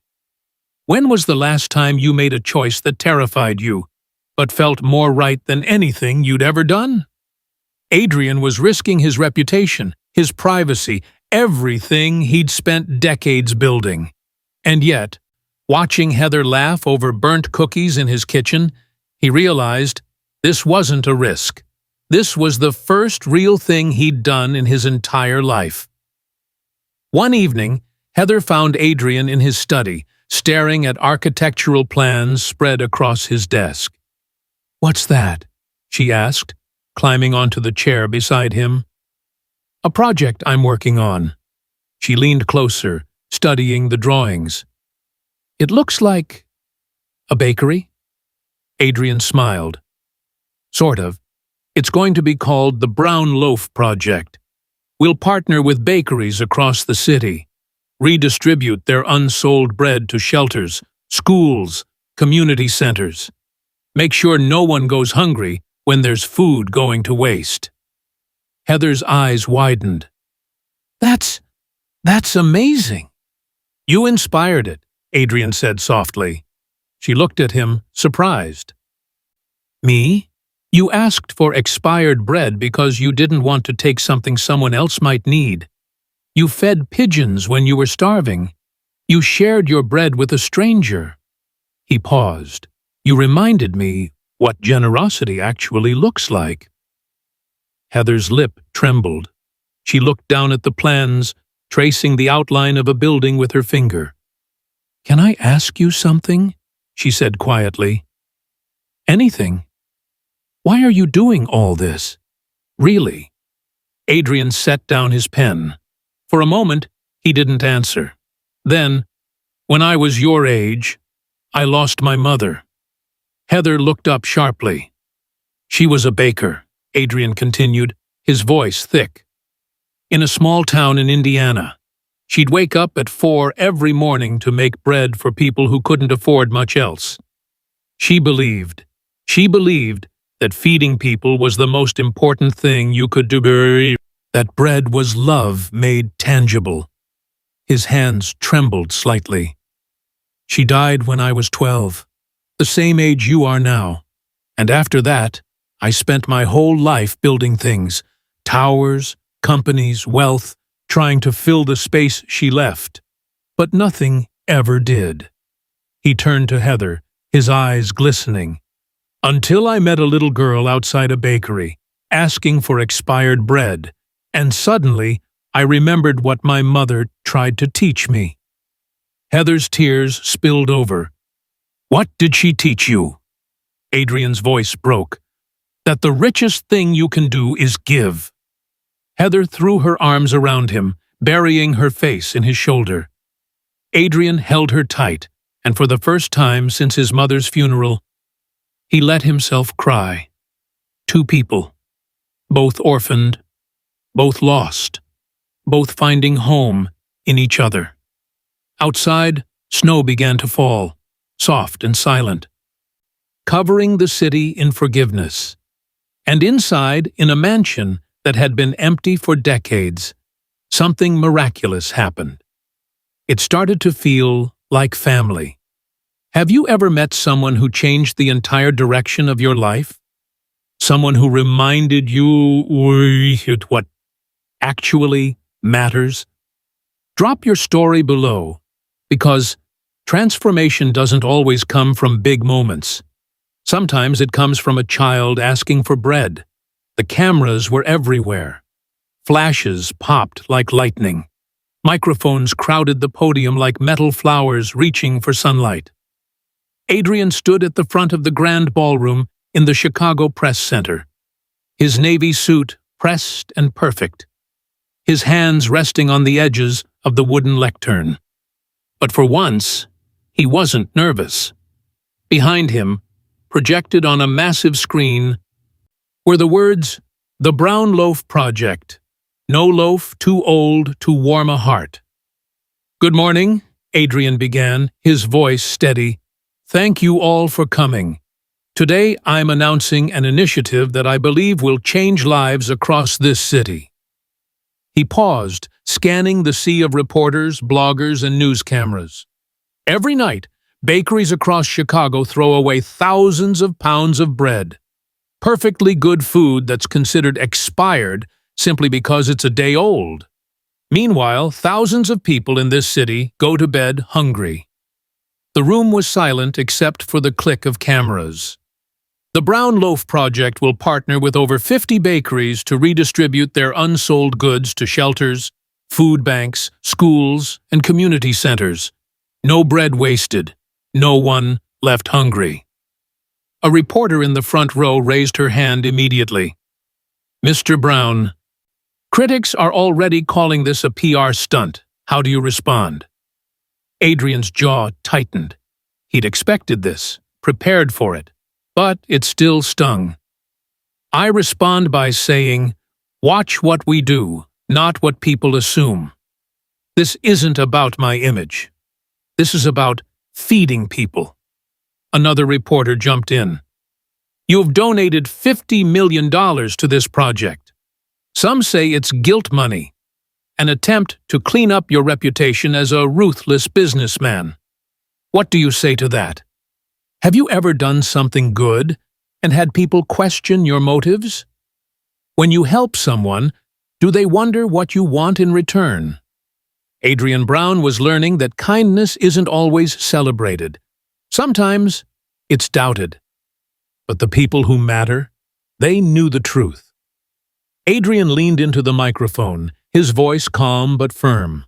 When was the last time you made a choice that terrified you, but felt more right than anything you'd ever done?" Adrian was risking his reputation, his privacy, everything he'd spent decades building. And yet, watching Heather laugh over burnt cookies in his kitchen, he realized this wasn't a risk. This was the first real thing he'd done in his entire life. One evening, Heather found Adrian in his study, staring at architectural plans spread across his desk. "What's that?" she asked, climbing onto the chair beside him. "A project I'm working on." She leaned closer, studying the drawings. "It looks like a bakery?" Adrian smiled. "Sort of. It's going to be called the Brown Loaf Project. We'll partner with bakeries across the city, redistribute their unsold bread to shelters, schools, community centers. Make sure no one goes hungry when there's food going to waste." Heather's eyes widened. That's amazing." "You inspired it," Adrian said softly. She looked at him, surprised. "Me? You asked for expired bread because you didn't want to take something someone else might need. You fed pigeons when you were starving. You shared your bread with a stranger." He paused. "You reminded me what generosity actually looks like." Heather's lip trembled. She looked down at the plans, tracing the outline of a building with her finger. "Can I ask you something?" she said quietly. "Anything. Why are you doing all this? Really?" Adrian set down his pen. For a moment, He didn't answer. Then, when I was your age, I lost my mother. Heather looked up sharply. She was a baker, Adrian continued, his voice thick. In a small town in Indiana. She'd wake up at 4 every morning to make bread for people who couldn't afford much else. She believed that feeding people was the most important thing you could do. That bread was love made tangible. His hands trembled slightly. She died when I was 12, the same age you are now. And after that, I spent my whole life building things, towers, companies, wealth, trying to fill the space she left. But nothing ever did. He turned to Heather, his eyes glistening. Until I met a little girl outside a bakery, asking for expired bread, and suddenly I remembered what my mother tried to teach me. Heather's tears spilled over. What did she teach you? Adrian's voice broke. That the richest thing you can do is give. Heather threw her arms around him, burying her face in his shoulder. Adrian held her tight, and for the first time since his mother's funeral, he let himself cry. 2 people, both orphaned, both lost, both finding home in each other. Outside, snow began to fall, soft and silent, covering the city in forgiveness. And inside, in a mansion that had been empty for decades, something miraculous happened. It started to feel like family. Have you ever met someone who changed the entire direction of your life? Someone who reminded you what actually matters? Drop your story below, because transformation doesn't always come from big moments. Sometimes it comes from a child asking for bread. The cameras were everywhere. Flashes popped like lightning. Microphones crowded the podium like metal flowers reaching for sunlight. Adrian stood at the front of the grand ballroom in the Chicago Press Center, his navy suit pressed and perfect, his hands resting on the edges of the wooden lectern. But for once, he wasn't nervous. Behind him, projected on a massive screen, were the words, "The Brown Loaf Project. No loaf too old to warm a heart." "Good morning," Adrian began, his voice steady. "Thank you all for coming. Today I'm announcing an initiative that I believe will change lives across this city." He paused, scanning the sea of reporters, bloggers, and news cameras. Every night, bakeries across Chicago throw away thousands of pounds of bread. Perfectly good food that's considered expired simply because it's a day old. Meanwhile, thousands of people in this city go to bed hungry. The room was silent except for the click of cameras. The Brown Loaf Project will partner with over 50 bakeries to redistribute their unsold goods to shelters, food banks, schools, and community centers. No bread wasted. No one left hungry. A reporter in the front row raised her hand immediately. "Mr. Brown, critics are already calling this a PR stunt. How do you respond?" Adrian's jaw tightened. He'd expected this, prepared for it, but it still stung. "I respond by saying, watch what we do, not what people assume. This isn't about my image. This is about feeding people." Another reporter jumped in. "You've donated $50 million to this project. Some say it's guilt money, an attempt to clean up your reputation as a ruthless businessman. What do you say to that? Have you ever done something good and had people question your motives? When you help someone, do they wonder what you want in return?" Adrian Brown was learning that kindness isn't always celebrated. Sometimes it's doubted. But the people who matter, they knew the truth. Adrian leaned into the microphone, his voice calm but firm.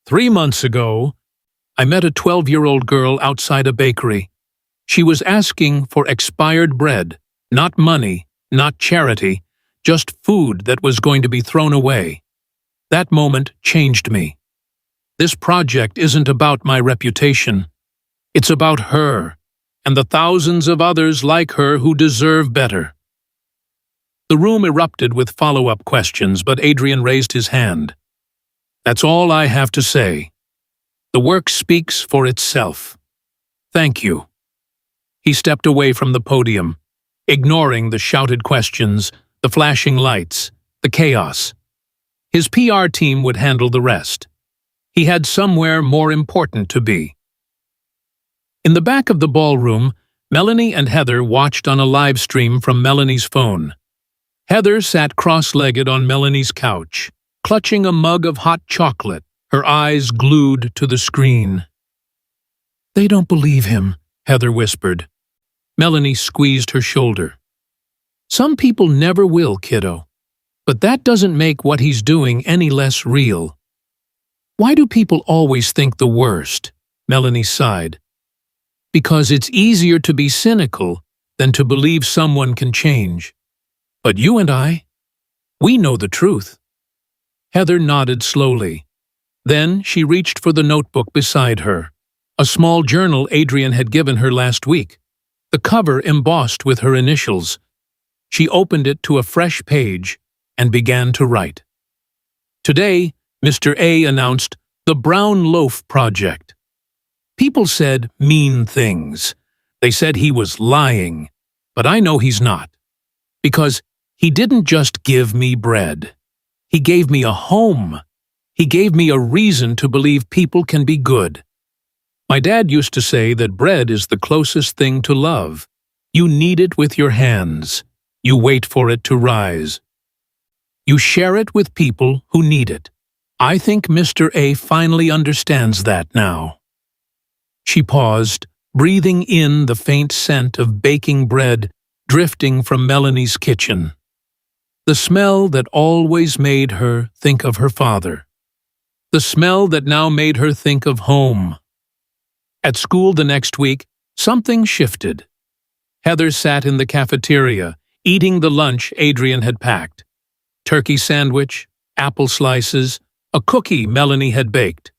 3 months ago, I met a 12-year-old girl outside a bakery. She was asking for expired bread, not money, not charity, just food that was going to be thrown away. That moment changed me. This project isn't about my reputation. It's about her, and the thousands of others like her who deserve better." The room erupted with follow-up questions, but Adrian raised his hand. "That's all I have to say. The work speaks for itself. Thank you." He stepped away from the podium, ignoring the shouted questions, the flashing lights, the chaos. His PR team would handle the rest. He had somewhere more important to be. In the back of the ballroom, Melanie and Heather watched on a live stream from Melanie's phone. Heather sat cross-legged on Melanie's couch, clutching a mug of hot chocolate, her eyes glued to the screen. "They don't believe him," Heather whispered. Melanie squeezed her shoulder. "Some people never will, kiddo. But that doesn't make what he's doing any less real." "Why do people always think the worst?" Melanie sighed. "Because it's easier to be cynical than to believe someone can change. But you and I, we know the truth." Heather nodded slowly. Then she reached for the notebook beside her, a small journal Adrian had given her last week, the cover embossed with her initials. She opened it to a fresh page and began to write. Today, Mr. A announced the Brown Loaf Project. People said mean things. They said he was lying, but I know he's not. Because he didn't just give me bread. He gave me a home. He gave me a reason to believe people can be good. My dad used to say that bread is the closest thing to love. You knead it with your hands. You wait for it to rise. You share it with people who need it. I think Mr. A finally understands that now." She paused, breathing in the faint scent of baking bread drifting from Melanie's kitchen. The smell that always made her think of her father. The smell that now made her think of home. At school the next week, something shifted. Heather sat in the cafeteria, eating the lunch Adrian had packed. Turkey sandwich, apple slices, a cookie Melanie had baked.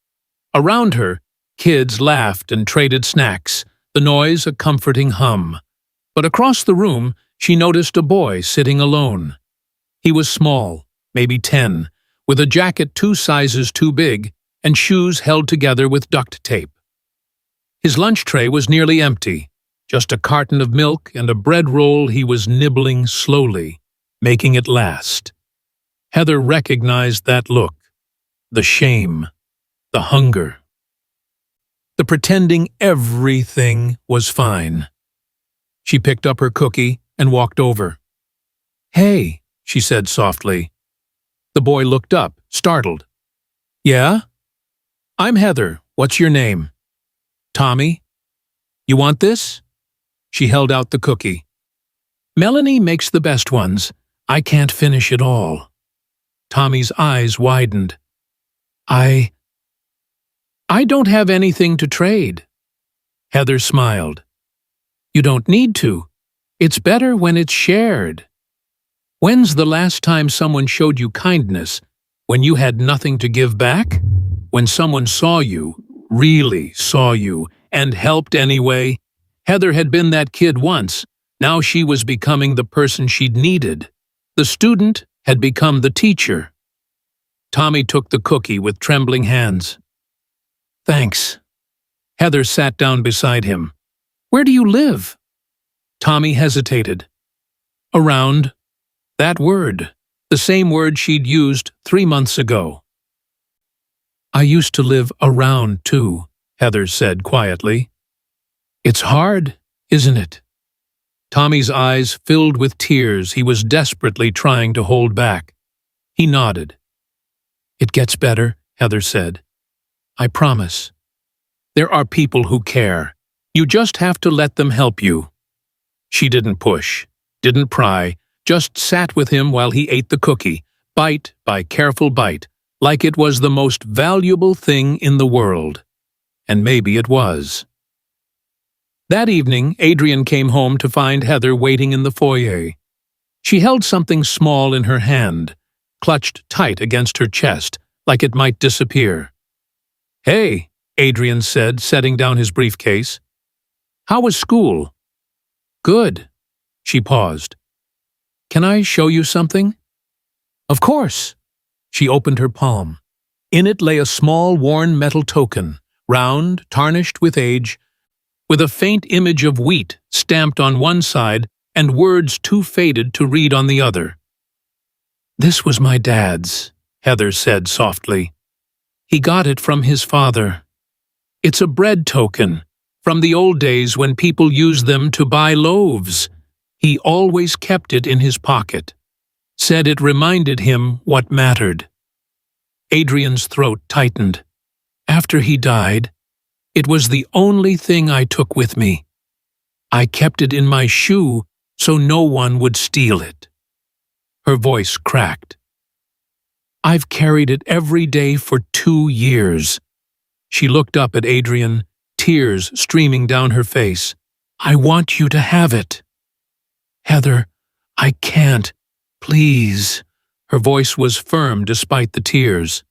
Around her, kids laughed and traded snacks, the noise a comforting hum. But across the room, she noticed a boy sitting alone. He was small, maybe 10, with a jacket 2 sizes too big and shoes held together with duct tape. His lunch tray was nearly empty, just a carton of milk and a bread roll he was nibbling slowly, making it last. Heather recognized that look, the shame, the hunger, the pretending everything was fine. She picked up her cookie and walked over. "Hey," she said softly. The boy looked up, startled. "Yeah? I'm Heather. What's your name?" "Tommy. You want this?" She held out the cookie. "Melanie makes the best ones. I can't finish it all." Tommy's eyes widened. I don't have anything to trade." Heather smiled. "You don't need to. It's better when it's shared. When's the last time someone showed you kindness when you had nothing to give back? When someone saw you, really saw you, and helped anyway? Heather had been that kid once. Now she was becoming the person she'd needed. The student had become the teacher. Tommy took the cookie with trembling hands. "Thanks." Heather sat down beside him. "Where do you live?" Tommy hesitated. "Around." That word, the same word she'd used 3 months ago. "I used to live around, too," Heather said quietly. "It's hard, isn't it?" Tommy's eyes filled with tears he was desperately trying to hold back. He nodded. "It gets better," Heather said. "I promise. There are people who care. You just have to let them help you." She didn't push, didn't pry, just sat with him while he ate the cookie, bite by careful bite, like it was the most valuable thing in the world. And maybe it was. That evening, Adrian came home to find Heather waiting in the foyer. She held something small in her hand, clutched tight against her chest, like it might disappear. "Hey," Adrian said, setting down his briefcase. "How was school?" "Good." She paused. "Can I show you something?" "Of course." She opened her palm. In it lay a small, worn metal token, round, tarnished with age, with a faint image of wheat stamped on one side and words too faded to read on the other. "This was my dad's," Heather said softly. "He got it from his father. It's a bread token, from the old days when people used them to buy loaves. He always kept it in his pocket. Said it reminded him what mattered." Adrian's throat tightened. "After he died, it was the only thing I took with me. I kept it in my shoe so no one would steal it." Her voice cracked. "I've carried it every day for 2 years." She looked up at Adrian, tears streaming down her face. "I want you to have it." "Heather, I can't. Please." Her voice was firm despite the tears.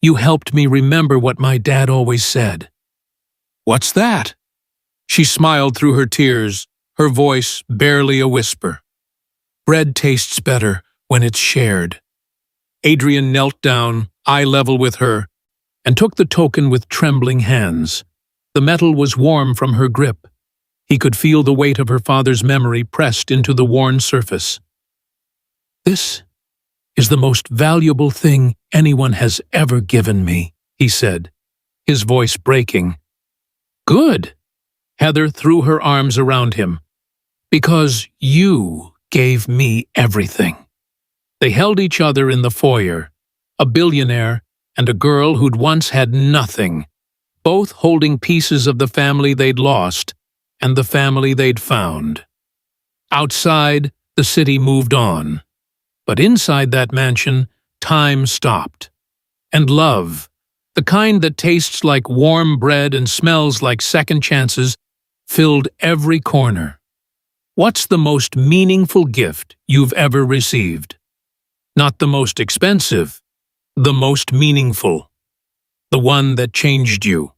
"You helped me remember what my dad always said." "What's that?" She smiled through her tears, her voice barely a whisper. "Bread tastes better when it's shared." Adrian knelt down, eye level with her, and took the token with trembling hands. The metal was warm from her grip. He could feel the weight of her father's memory pressed into the worn surface. "This is the most valuable thing anyone has ever given me," he said, his voice breaking. "Good." Heather threw her arms around him. "Because you gave me everything." They held each other in the foyer, a billionaire and a girl who'd once had nothing, both holding pieces of the family they'd lost and the family they'd found. Outside, the city moved on. But inside that mansion, time stopped. And love, the kind that tastes like warm bread and smells like second chances, filled every corner. What's the most meaningful gift you've ever received? Not the most expensive, the most meaningful. The one that changed you.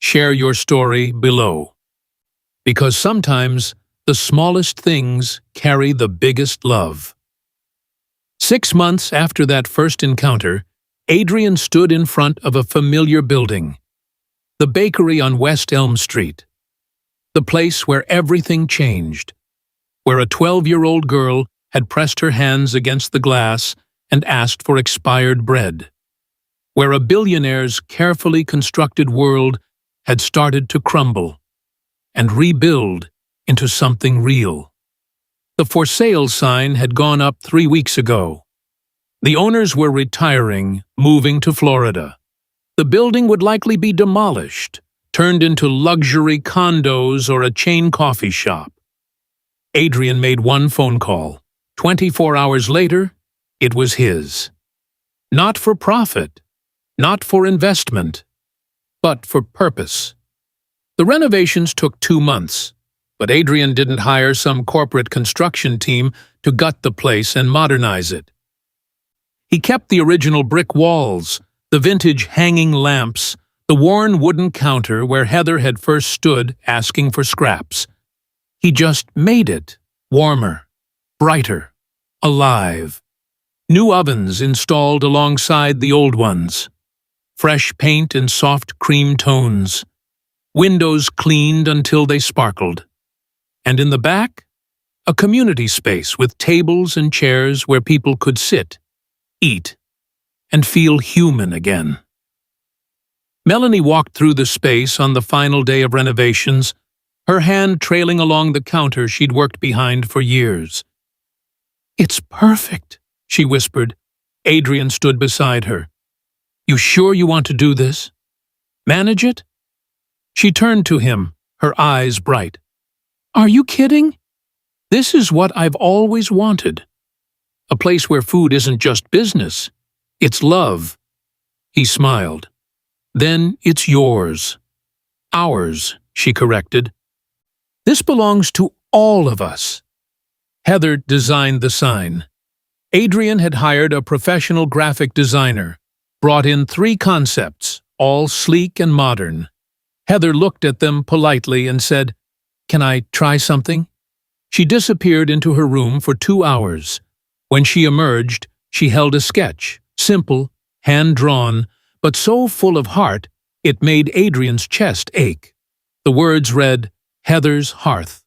Share your story below. Because sometimes the smallest things carry the biggest love. 6 months after that first encounter, Adrian stood in front of a familiar building. The bakery on West Elm Street. The place where everything changed. Where a 12-year-old girl had pressed her hands against the glass and asked for expired bread. Where a billionaire's carefully constructed world had started to crumble and rebuild into something real. The for sale sign had gone up 3 weeks ago. The owners were retiring, moving to Florida. The building would likely be demolished, turned into luxury condos or a chain coffee shop. Adrian made one phone call. 24 hours later, it was his. Not for profit, not for investment, but for purpose. The renovations took 2 months. But Adrian didn't hire some corporate construction team to gut the place and modernize it. He kept the original brick walls, the vintage hanging lamps, the worn wooden counter where Heather had first stood asking for scraps. He just made it warmer, brighter, alive. New ovens installed alongside the old ones. Fresh paint in soft cream tones. Windows cleaned until they sparkled. And in the back, a community space with tables and chairs where people could sit, eat, and feel human again. Melanie walked through the space on the final day of renovations, her hand trailing along the counter she'd worked behind for years. "It's perfect," she whispered. Adrian stood beside her. "You sure you want to do this? Manage it?" She turned to him, her eyes bright. "Are you kidding? This is what I've always wanted. A place where food isn't just business, it's love." He smiled. "Then it's yours." "Ours," she corrected. "This belongs to all of us." Heather designed the sign. Adrian had hired a professional graphic designer, brought in 3 concepts, all sleek and modern. Heather looked at them politely and said, "Can I try something?" She disappeared into her room for 2 hours. When she emerged, she held a sketch, simple, hand-drawn, but so full of heart it made Adrian's chest ache. The words read, "Heather's Hearth."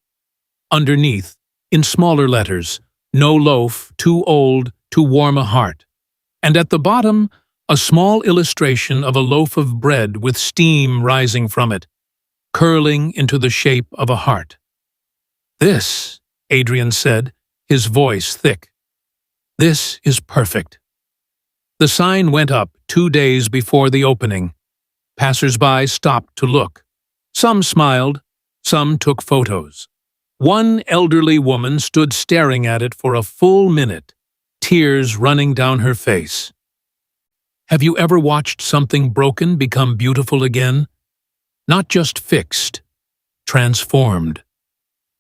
Underneath, in smaller letters, "No loaf, too old to warm a heart." And at the bottom, a small illustration of a loaf of bread with steam rising from it, curling into the shape of a heart. "This," Adrian said, his voice thick. "This is perfect." The sign went up 2 days before the opening. Passers-by stopped to look. Some smiled, some took photos. One elderly woman stood staring at it for a full minute, tears running down her face. Have you ever watched something broken become beautiful again? Not just fixed, transformed.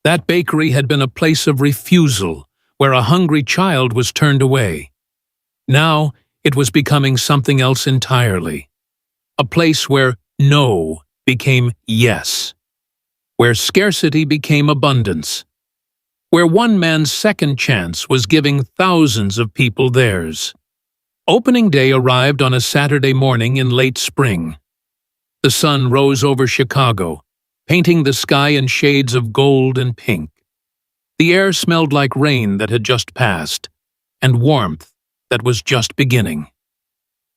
That bakery had been a place of refusal, where a hungry child was turned away. Now it was becoming something else entirely. A place where no became yes. Where scarcity became abundance. Where one man's second chance was giving thousands of people theirs. Opening day arrived on a Saturday morning in late spring. The sun rose over Chicago, painting the sky in shades of gold and pink. The air smelled like rain that had just passed, and warmth that was just beginning.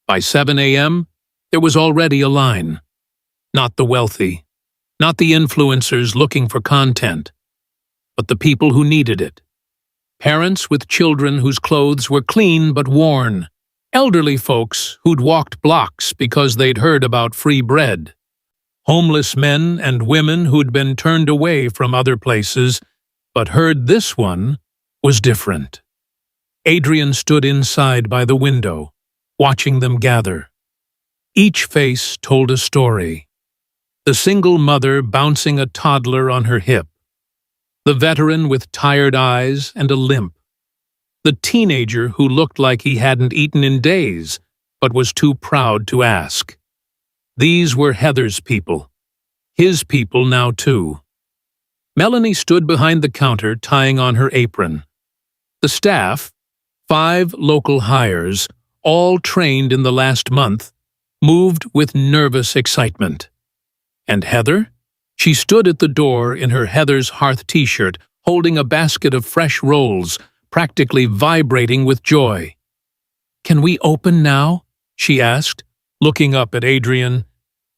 By 7 a.m., there was already a line. Not the wealthy, not the influencers looking for content, but the people who needed it. Parents with children whose clothes were clean but worn. Elderly folks who'd walked blocks because they'd heard about free bread. Homeless men and women who'd been turned away from other places, but heard this one was different. Adrian stood inside by the window, watching them gather. Each face told a story. The single mother bouncing a toddler on her hip. The veteran with tired eyes and a limp. The teenager who looked like he hadn't eaten in days, but was too proud to ask. These were Heather's people. His people now too. Melanie stood behind the counter tying on her apron. The staff, 5 local hires, all trained in the last month, moved with nervous excitement. And Heather? She stood at the door in her Heather's Hearth t-shirt, holding a basket of fresh rolls, practically vibrating with joy. "Can we open now?" she asked, looking up at Adrian.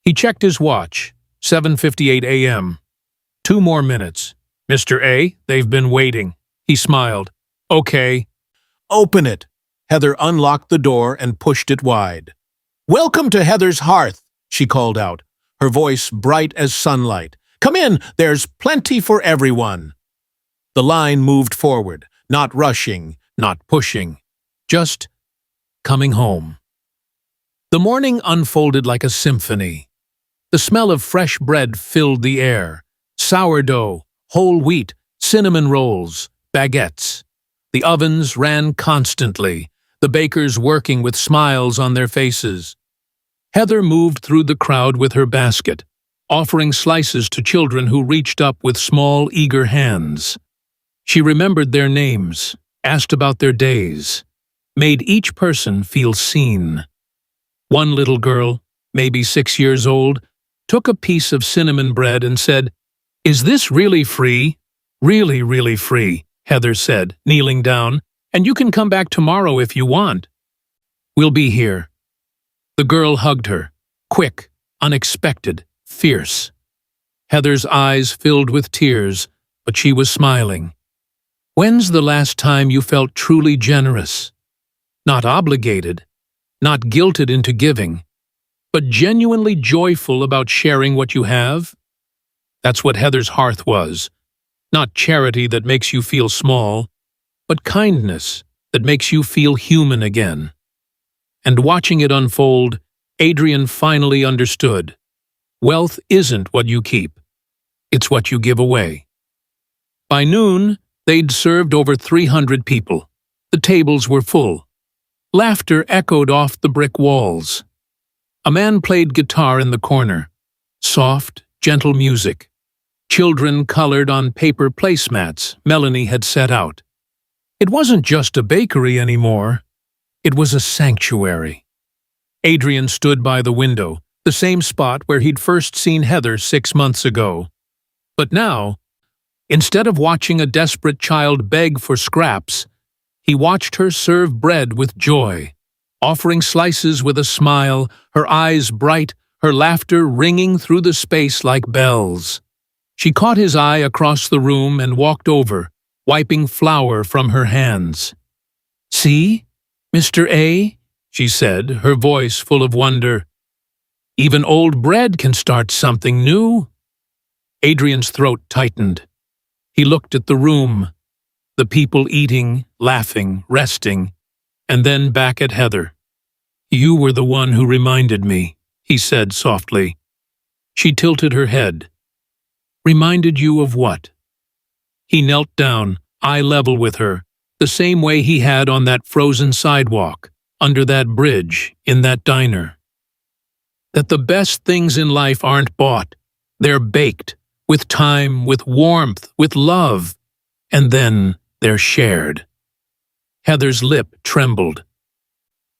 He checked his watch, 7:58 a.m. 2 more minutes. "Mr. A, they've been waiting." He smiled. "Okay." "Open it." Heather unlocked the door and pushed it wide. "Welcome to Heather's Hearth," she called out, her voice bright as sunlight. "Come in, there's plenty for everyone." The line moved forward, not rushing, not pushing, just coming home. The morning unfolded like a symphony. The smell of fresh bread filled the air. Sourdough, whole wheat, cinnamon rolls, baguettes. The ovens ran constantly, the bakers working with smiles on their faces. Heather moved through the crowd with her basket, offering slices to children who reached up with small, eager hands. She remembered their names, asked about their days, made each person feel seen. One little girl, maybe 6 years old, took a piece of cinnamon bread and said, "Is this really free?" "Really, really free," Heather said, kneeling down, "and you can come back tomorrow if you want." "We'll be here." The girl hugged her, quick, unexpected, fierce. Heather's eyes filled with tears, but she was smiling. "When's the last time you felt truly generous? Not obligated, not guilted into giving, but genuinely joyful about sharing what you have?" That's what Heather's Hearth was. Not charity that makes you feel small, but kindness that makes you feel human again. And watching it unfold, Adrian finally understood. Wealth isn't what you keep. It's what you give away. By noon, they'd served over 300 people. The tables were full. Laughter echoed off the brick walls. A man played guitar in the corner. Soft, gentle music. Children colored on paper placemats Melanie had set out. It wasn't just a bakery anymore. It was a sanctuary. Adrian stood by the window, the same spot where he'd first seen Heather 6 months ago. But now, instead of watching a desperate child beg for scraps, he watched her serve bread with joy, offering slices with a smile, her eyes bright, her laughter ringing through the space like bells. She caught his eye across the room and walked over, wiping flour from her hands. "See, Mr. A," she said, her voice full of wonder. "Even old bread can start something new." Adrian's throat tightened. He looked at the room, the people eating, laughing, resting, and then back at Heather. "You were the one who reminded me," he said softly. She tilted her head. "Reminded you of what?" He knelt down, eye level with her, the same way he had on that frozen sidewalk, under that bridge, in that diner. That the best things in life aren't bought. They're baked, with time, with warmth, with love, and then they're shared. Heather's lip trembled.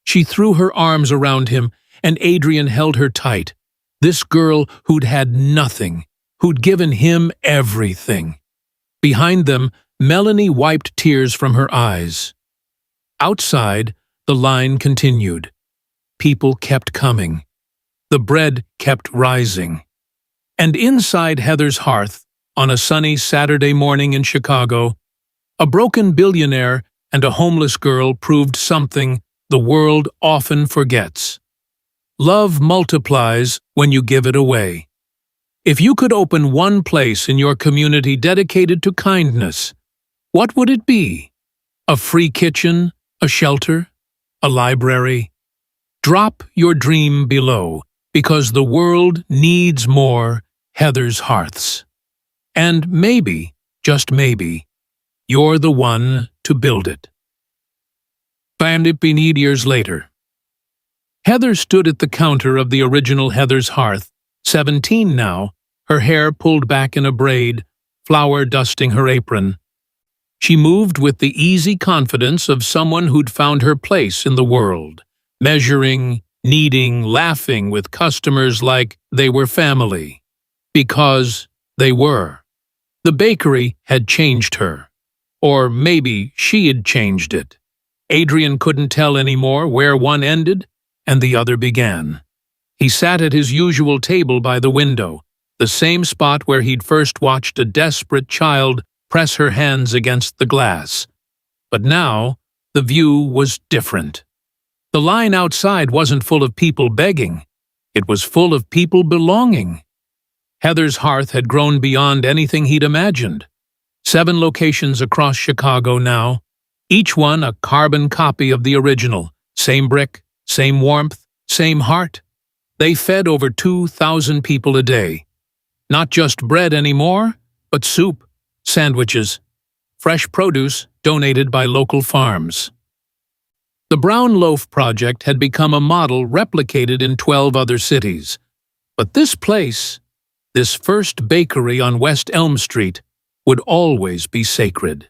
She threw her arms around him, and Adrian held her tight. This girl who'd had nothing, who'd given him everything. Behind them, Melanie wiped tears from her eyes. Outside, the line continued. People kept coming. The bread kept rising. And inside Heather's hearth, on a sunny Saturday morning in Chicago, a broken billionaire and a homeless girl proved something the world often forgets. Love multiplies when you give it away. If you could open one place in your community dedicated to kindness, what would it be? A free kitchen, a shelter, a library? Drop your dream below, because the world needs more Heather's hearths. And maybe, just maybe, you're the one to build it. 15 years later. Heather stood at the counter of the original Heather's Hearth, 17 now, her hair pulled back in a braid, flour dusting her apron. She moved with the easy confidence of someone who'd found her place in the world, measuring, kneading, laughing with customers like they were family. Because they were. The bakery had changed her. Or maybe she had changed it. Adrian couldn't tell anymore where one ended and the other began. He sat at his usual table by the window, the same spot where he'd first watched a desperate child press her hands against the glass. But now, the view was different. The line outside wasn't full of people begging. It was full of people belonging. Heather's Hearth had grown beyond anything he'd imagined. 7 locations across Chicago now, each one a carbon copy of the original. Same brick, same warmth, same heart. They fed over 2,000 people a day. Not just bread anymore, but soup, sandwiches, fresh produce donated by local farms. The Brown Loaf Project had become a model replicated in 12 other cities. But this place, this first bakery on West Elm Street, would always be sacred.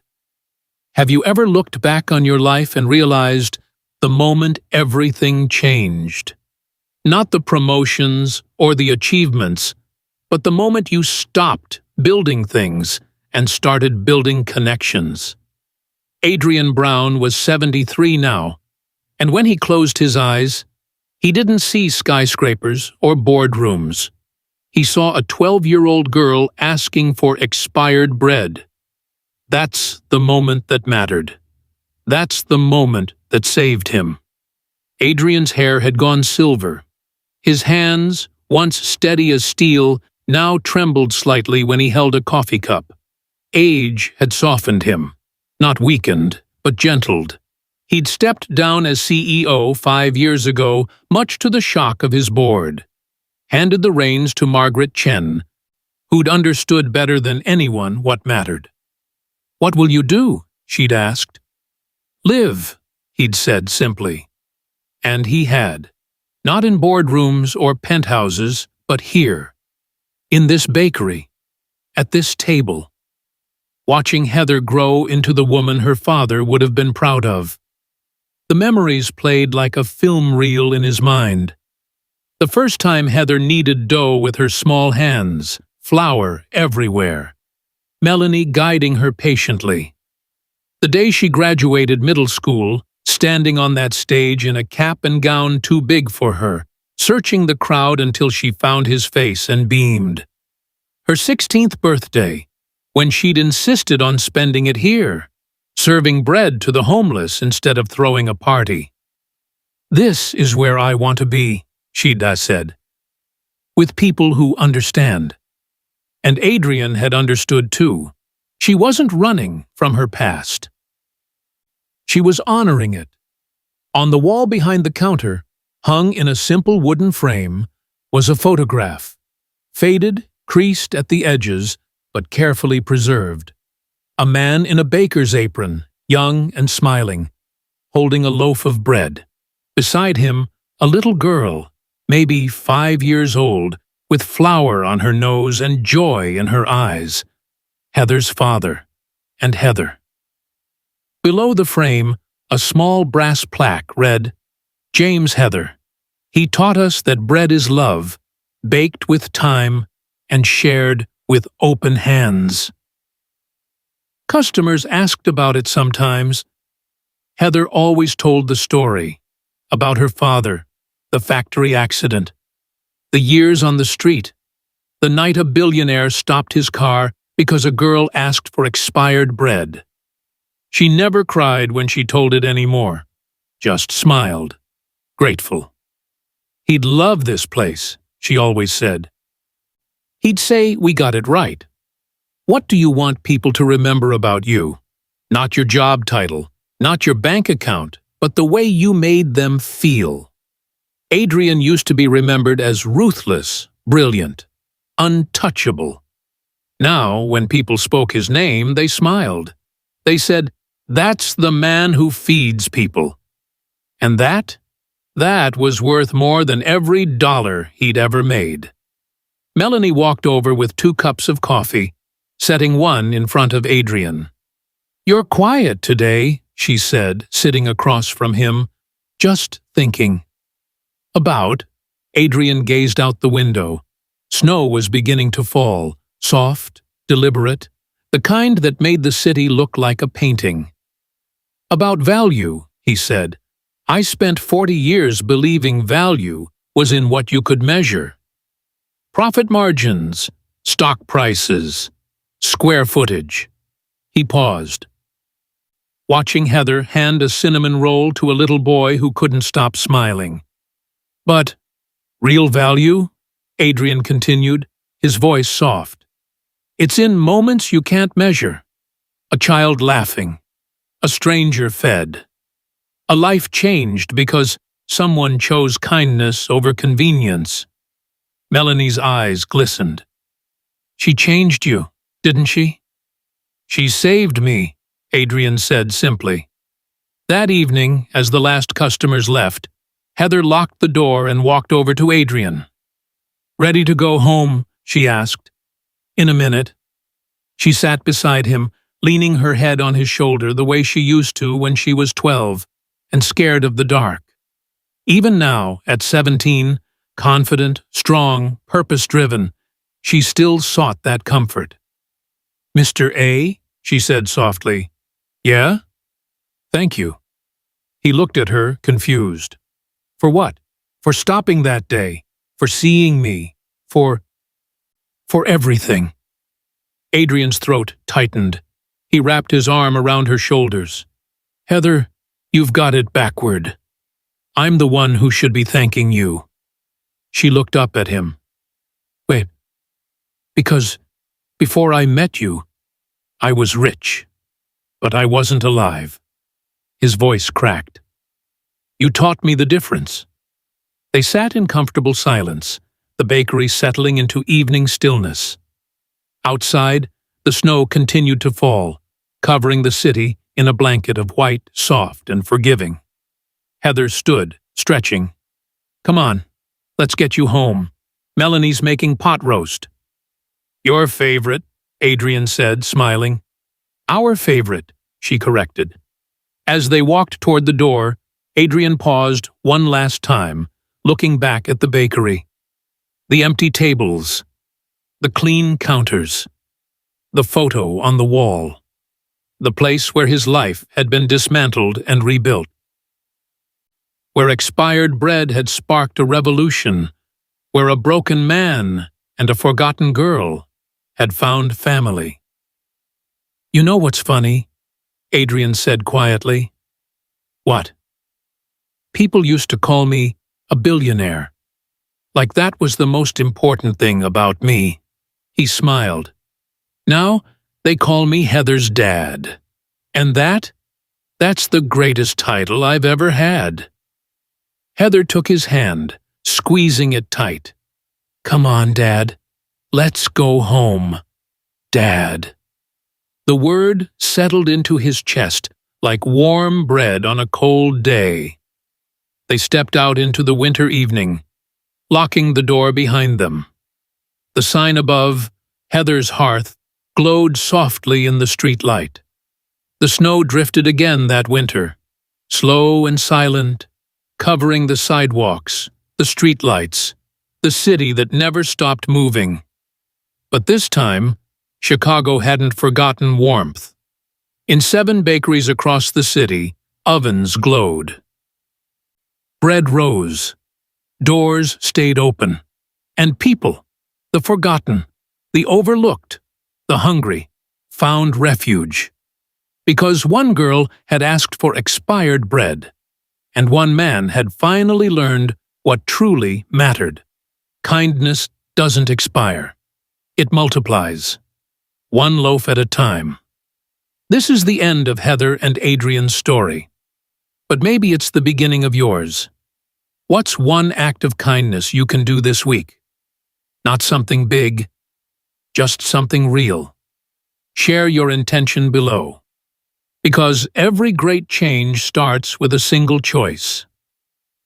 Have you ever looked back on your life and realized the moment everything changed? Not the promotions or the achievements, but the moment you stopped building things and started building connections. Adrian Brown was 73 now, and when he closed his eyes, he didn't see skyscrapers or boardrooms. He saw a 12-year-old girl asking for expired bread. That's the moment that mattered. That's the moment that saved him. Adrian's hair had gone silver. His hands, once steady as steel, now trembled slightly when he held a coffee cup. Age had softened him, not weakened, but gentled. He'd stepped down as CEO 5 years ago, much to the shock of his board. Handed the reins to Margaret Chen, who'd understood better than anyone what mattered. "What will you do?" she'd asked. "Live," he'd said simply. And he had. Not in boardrooms or penthouses, but here, in this bakery, at this table, watching Heather grow into the woman her father would have been proud of. The memories played like a film reel in his mind. The first time Heather kneaded dough with her small hands, flour everywhere, Melanie guiding her patiently. The day she graduated middle school, standing on that stage in a cap and gown too big for her, searching the crowd until she found his face and beamed. Her 16th birthday, when she'd insisted on spending it here, serving bread to the homeless instead of throwing a party. "This is where I want to be," she'd said, "with people who understand." And Adrian had understood too. She wasn't running from her past. She was honoring it. On the wall behind the counter, hung in a simple wooden frame, was a photograph, faded, creased at the edges, but carefully preserved. A man in a baker's apron, young and smiling, holding a loaf of bread. Beside him, a little girl, maybe 5 years old, with flour on her nose and joy in her eyes. Heather's father, and Heather. Below the frame, a small brass plaque read, "James Heather. He taught us that bread is love, baked with time and shared with open hands." Customers asked about it sometimes. Heather always told the story, about her father, the factory accident, the years on the street, the night a billionaire stopped his car because a girl asked for expired bread. She never cried when she told it anymore, just smiled, grateful. He'd love this place, she always said. He'd say we got it right. What do you want people to remember about you? Not your job title, not your bank account, but the way you made them feel. Adrian used to be remembered as ruthless, brilliant, untouchable. Now, when people spoke his name, they smiled. They said, "That's the man who feeds people." And that was worth more than every dollar he'd ever made. Melanie walked over with 2 cups of coffee, setting one in front of Adrian. "You're quiet today," she said, sitting across from him, just thinking. "About?" Adrian gazed out the window. Snow was beginning to fall, soft, deliberate, the kind that made the city look like a painting. "About value," he said. "I spent 40 years believing value was in what you could measure. Profit margins, stock prices, square footage." He paused, watching Heather hand a cinnamon roll to a little boy who couldn't stop smiling. "But real value?" Adrian continued, his voice soft. "It's in moments you can't measure. A child laughing, a stranger fed, a life changed because someone chose kindness over convenience." Melanie's eyes glistened. "She changed you, didn't she?" "She saved me," Adrian said simply. That evening, as the last customers left, Heather locked the door and walked over to Adrian. "Ready to go home?" she asked. "In a minute." She sat beside him, leaning her head on his shoulder the way she used to when she was 12 and scared of the dark. Even now, at 17, confident, strong, purpose-driven, she still sought that comfort. "Mr. A?" she said softly. "Yeah?" "Thank you." He looked at her, confused. "For what?" "For stopping that day, for seeing me, for everything." Adrian's throat tightened. He wrapped his arm around her shoulders. "Heather, you've got it backward. I'm the one who should be thanking you." She looked up at him. "Wait, because before I met you, I was rich, but I wasn't alive." His voice cracked. "You taught me the difference." They sat in comfortable silence, the bakery settling into evening stillness. Outside, the snow continued to fall, covering the city in a blanket of white, soft and forgiving. Heather stood, stretching. Come on, let's get you home. Melanie's making pot roast. Your favorite, Adrian said, smiling. Our favorite, she corrected. As they walked toward the door, Adrian paused one last time, looking back at the bakery. The empty tables, the clean counters, the photo on the wall, the place where his life had been dismantled and rebuilt, where expired bread had sparked a revolution, where a broken man and a forgotten girl had found family. You know what's funny? Adrian said quietly. What? People used to call me a billionaire. Like that was the most important thing about me. He smiled. Now they call me Heather's dad. And that's the greatest title I've ever had. Heather took his hand, squeezing it tight. Come on, Dad. Let's go home. Dad. The word settled into his chest like warm bread on a cold day. They stepped out into the winter evening, locking the door behind them. The sign above, Heather's Hearth, glowed softly in the streetlight. The snow drifted again that winter, slow and silent, covering the sidewalks, the streetlights, the city that never stopped moving. But this time, Chicago hadn't forgotten warmth. In 7 bakeries across the city, ovens glowed. Bread rose, doors stayed open, and people, the forgotten, the overlooked, the hungry, found refuge. Because one girl had asked for expired bread, and one man had finally learned what truly mattered. Kindness doesn't expire. It multiplies, one loaf at a time. This is the end of Heather and Adrian's story. But maybe it's the beginning of yours. What's one act of kindness you can do this week? Not something big, just something real. Share your intention below. Because every great change starts with a single choice.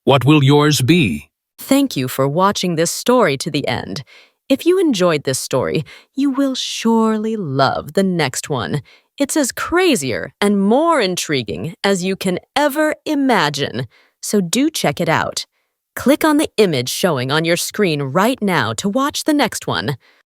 What will yours be? Thank you for watching this story to the end. If you enjoyed this story, you will surely love the next one. It's as crazier and more intriguing as you can ever imagine. So do check it out. Click on the image showing on your screen right now to watch the next one.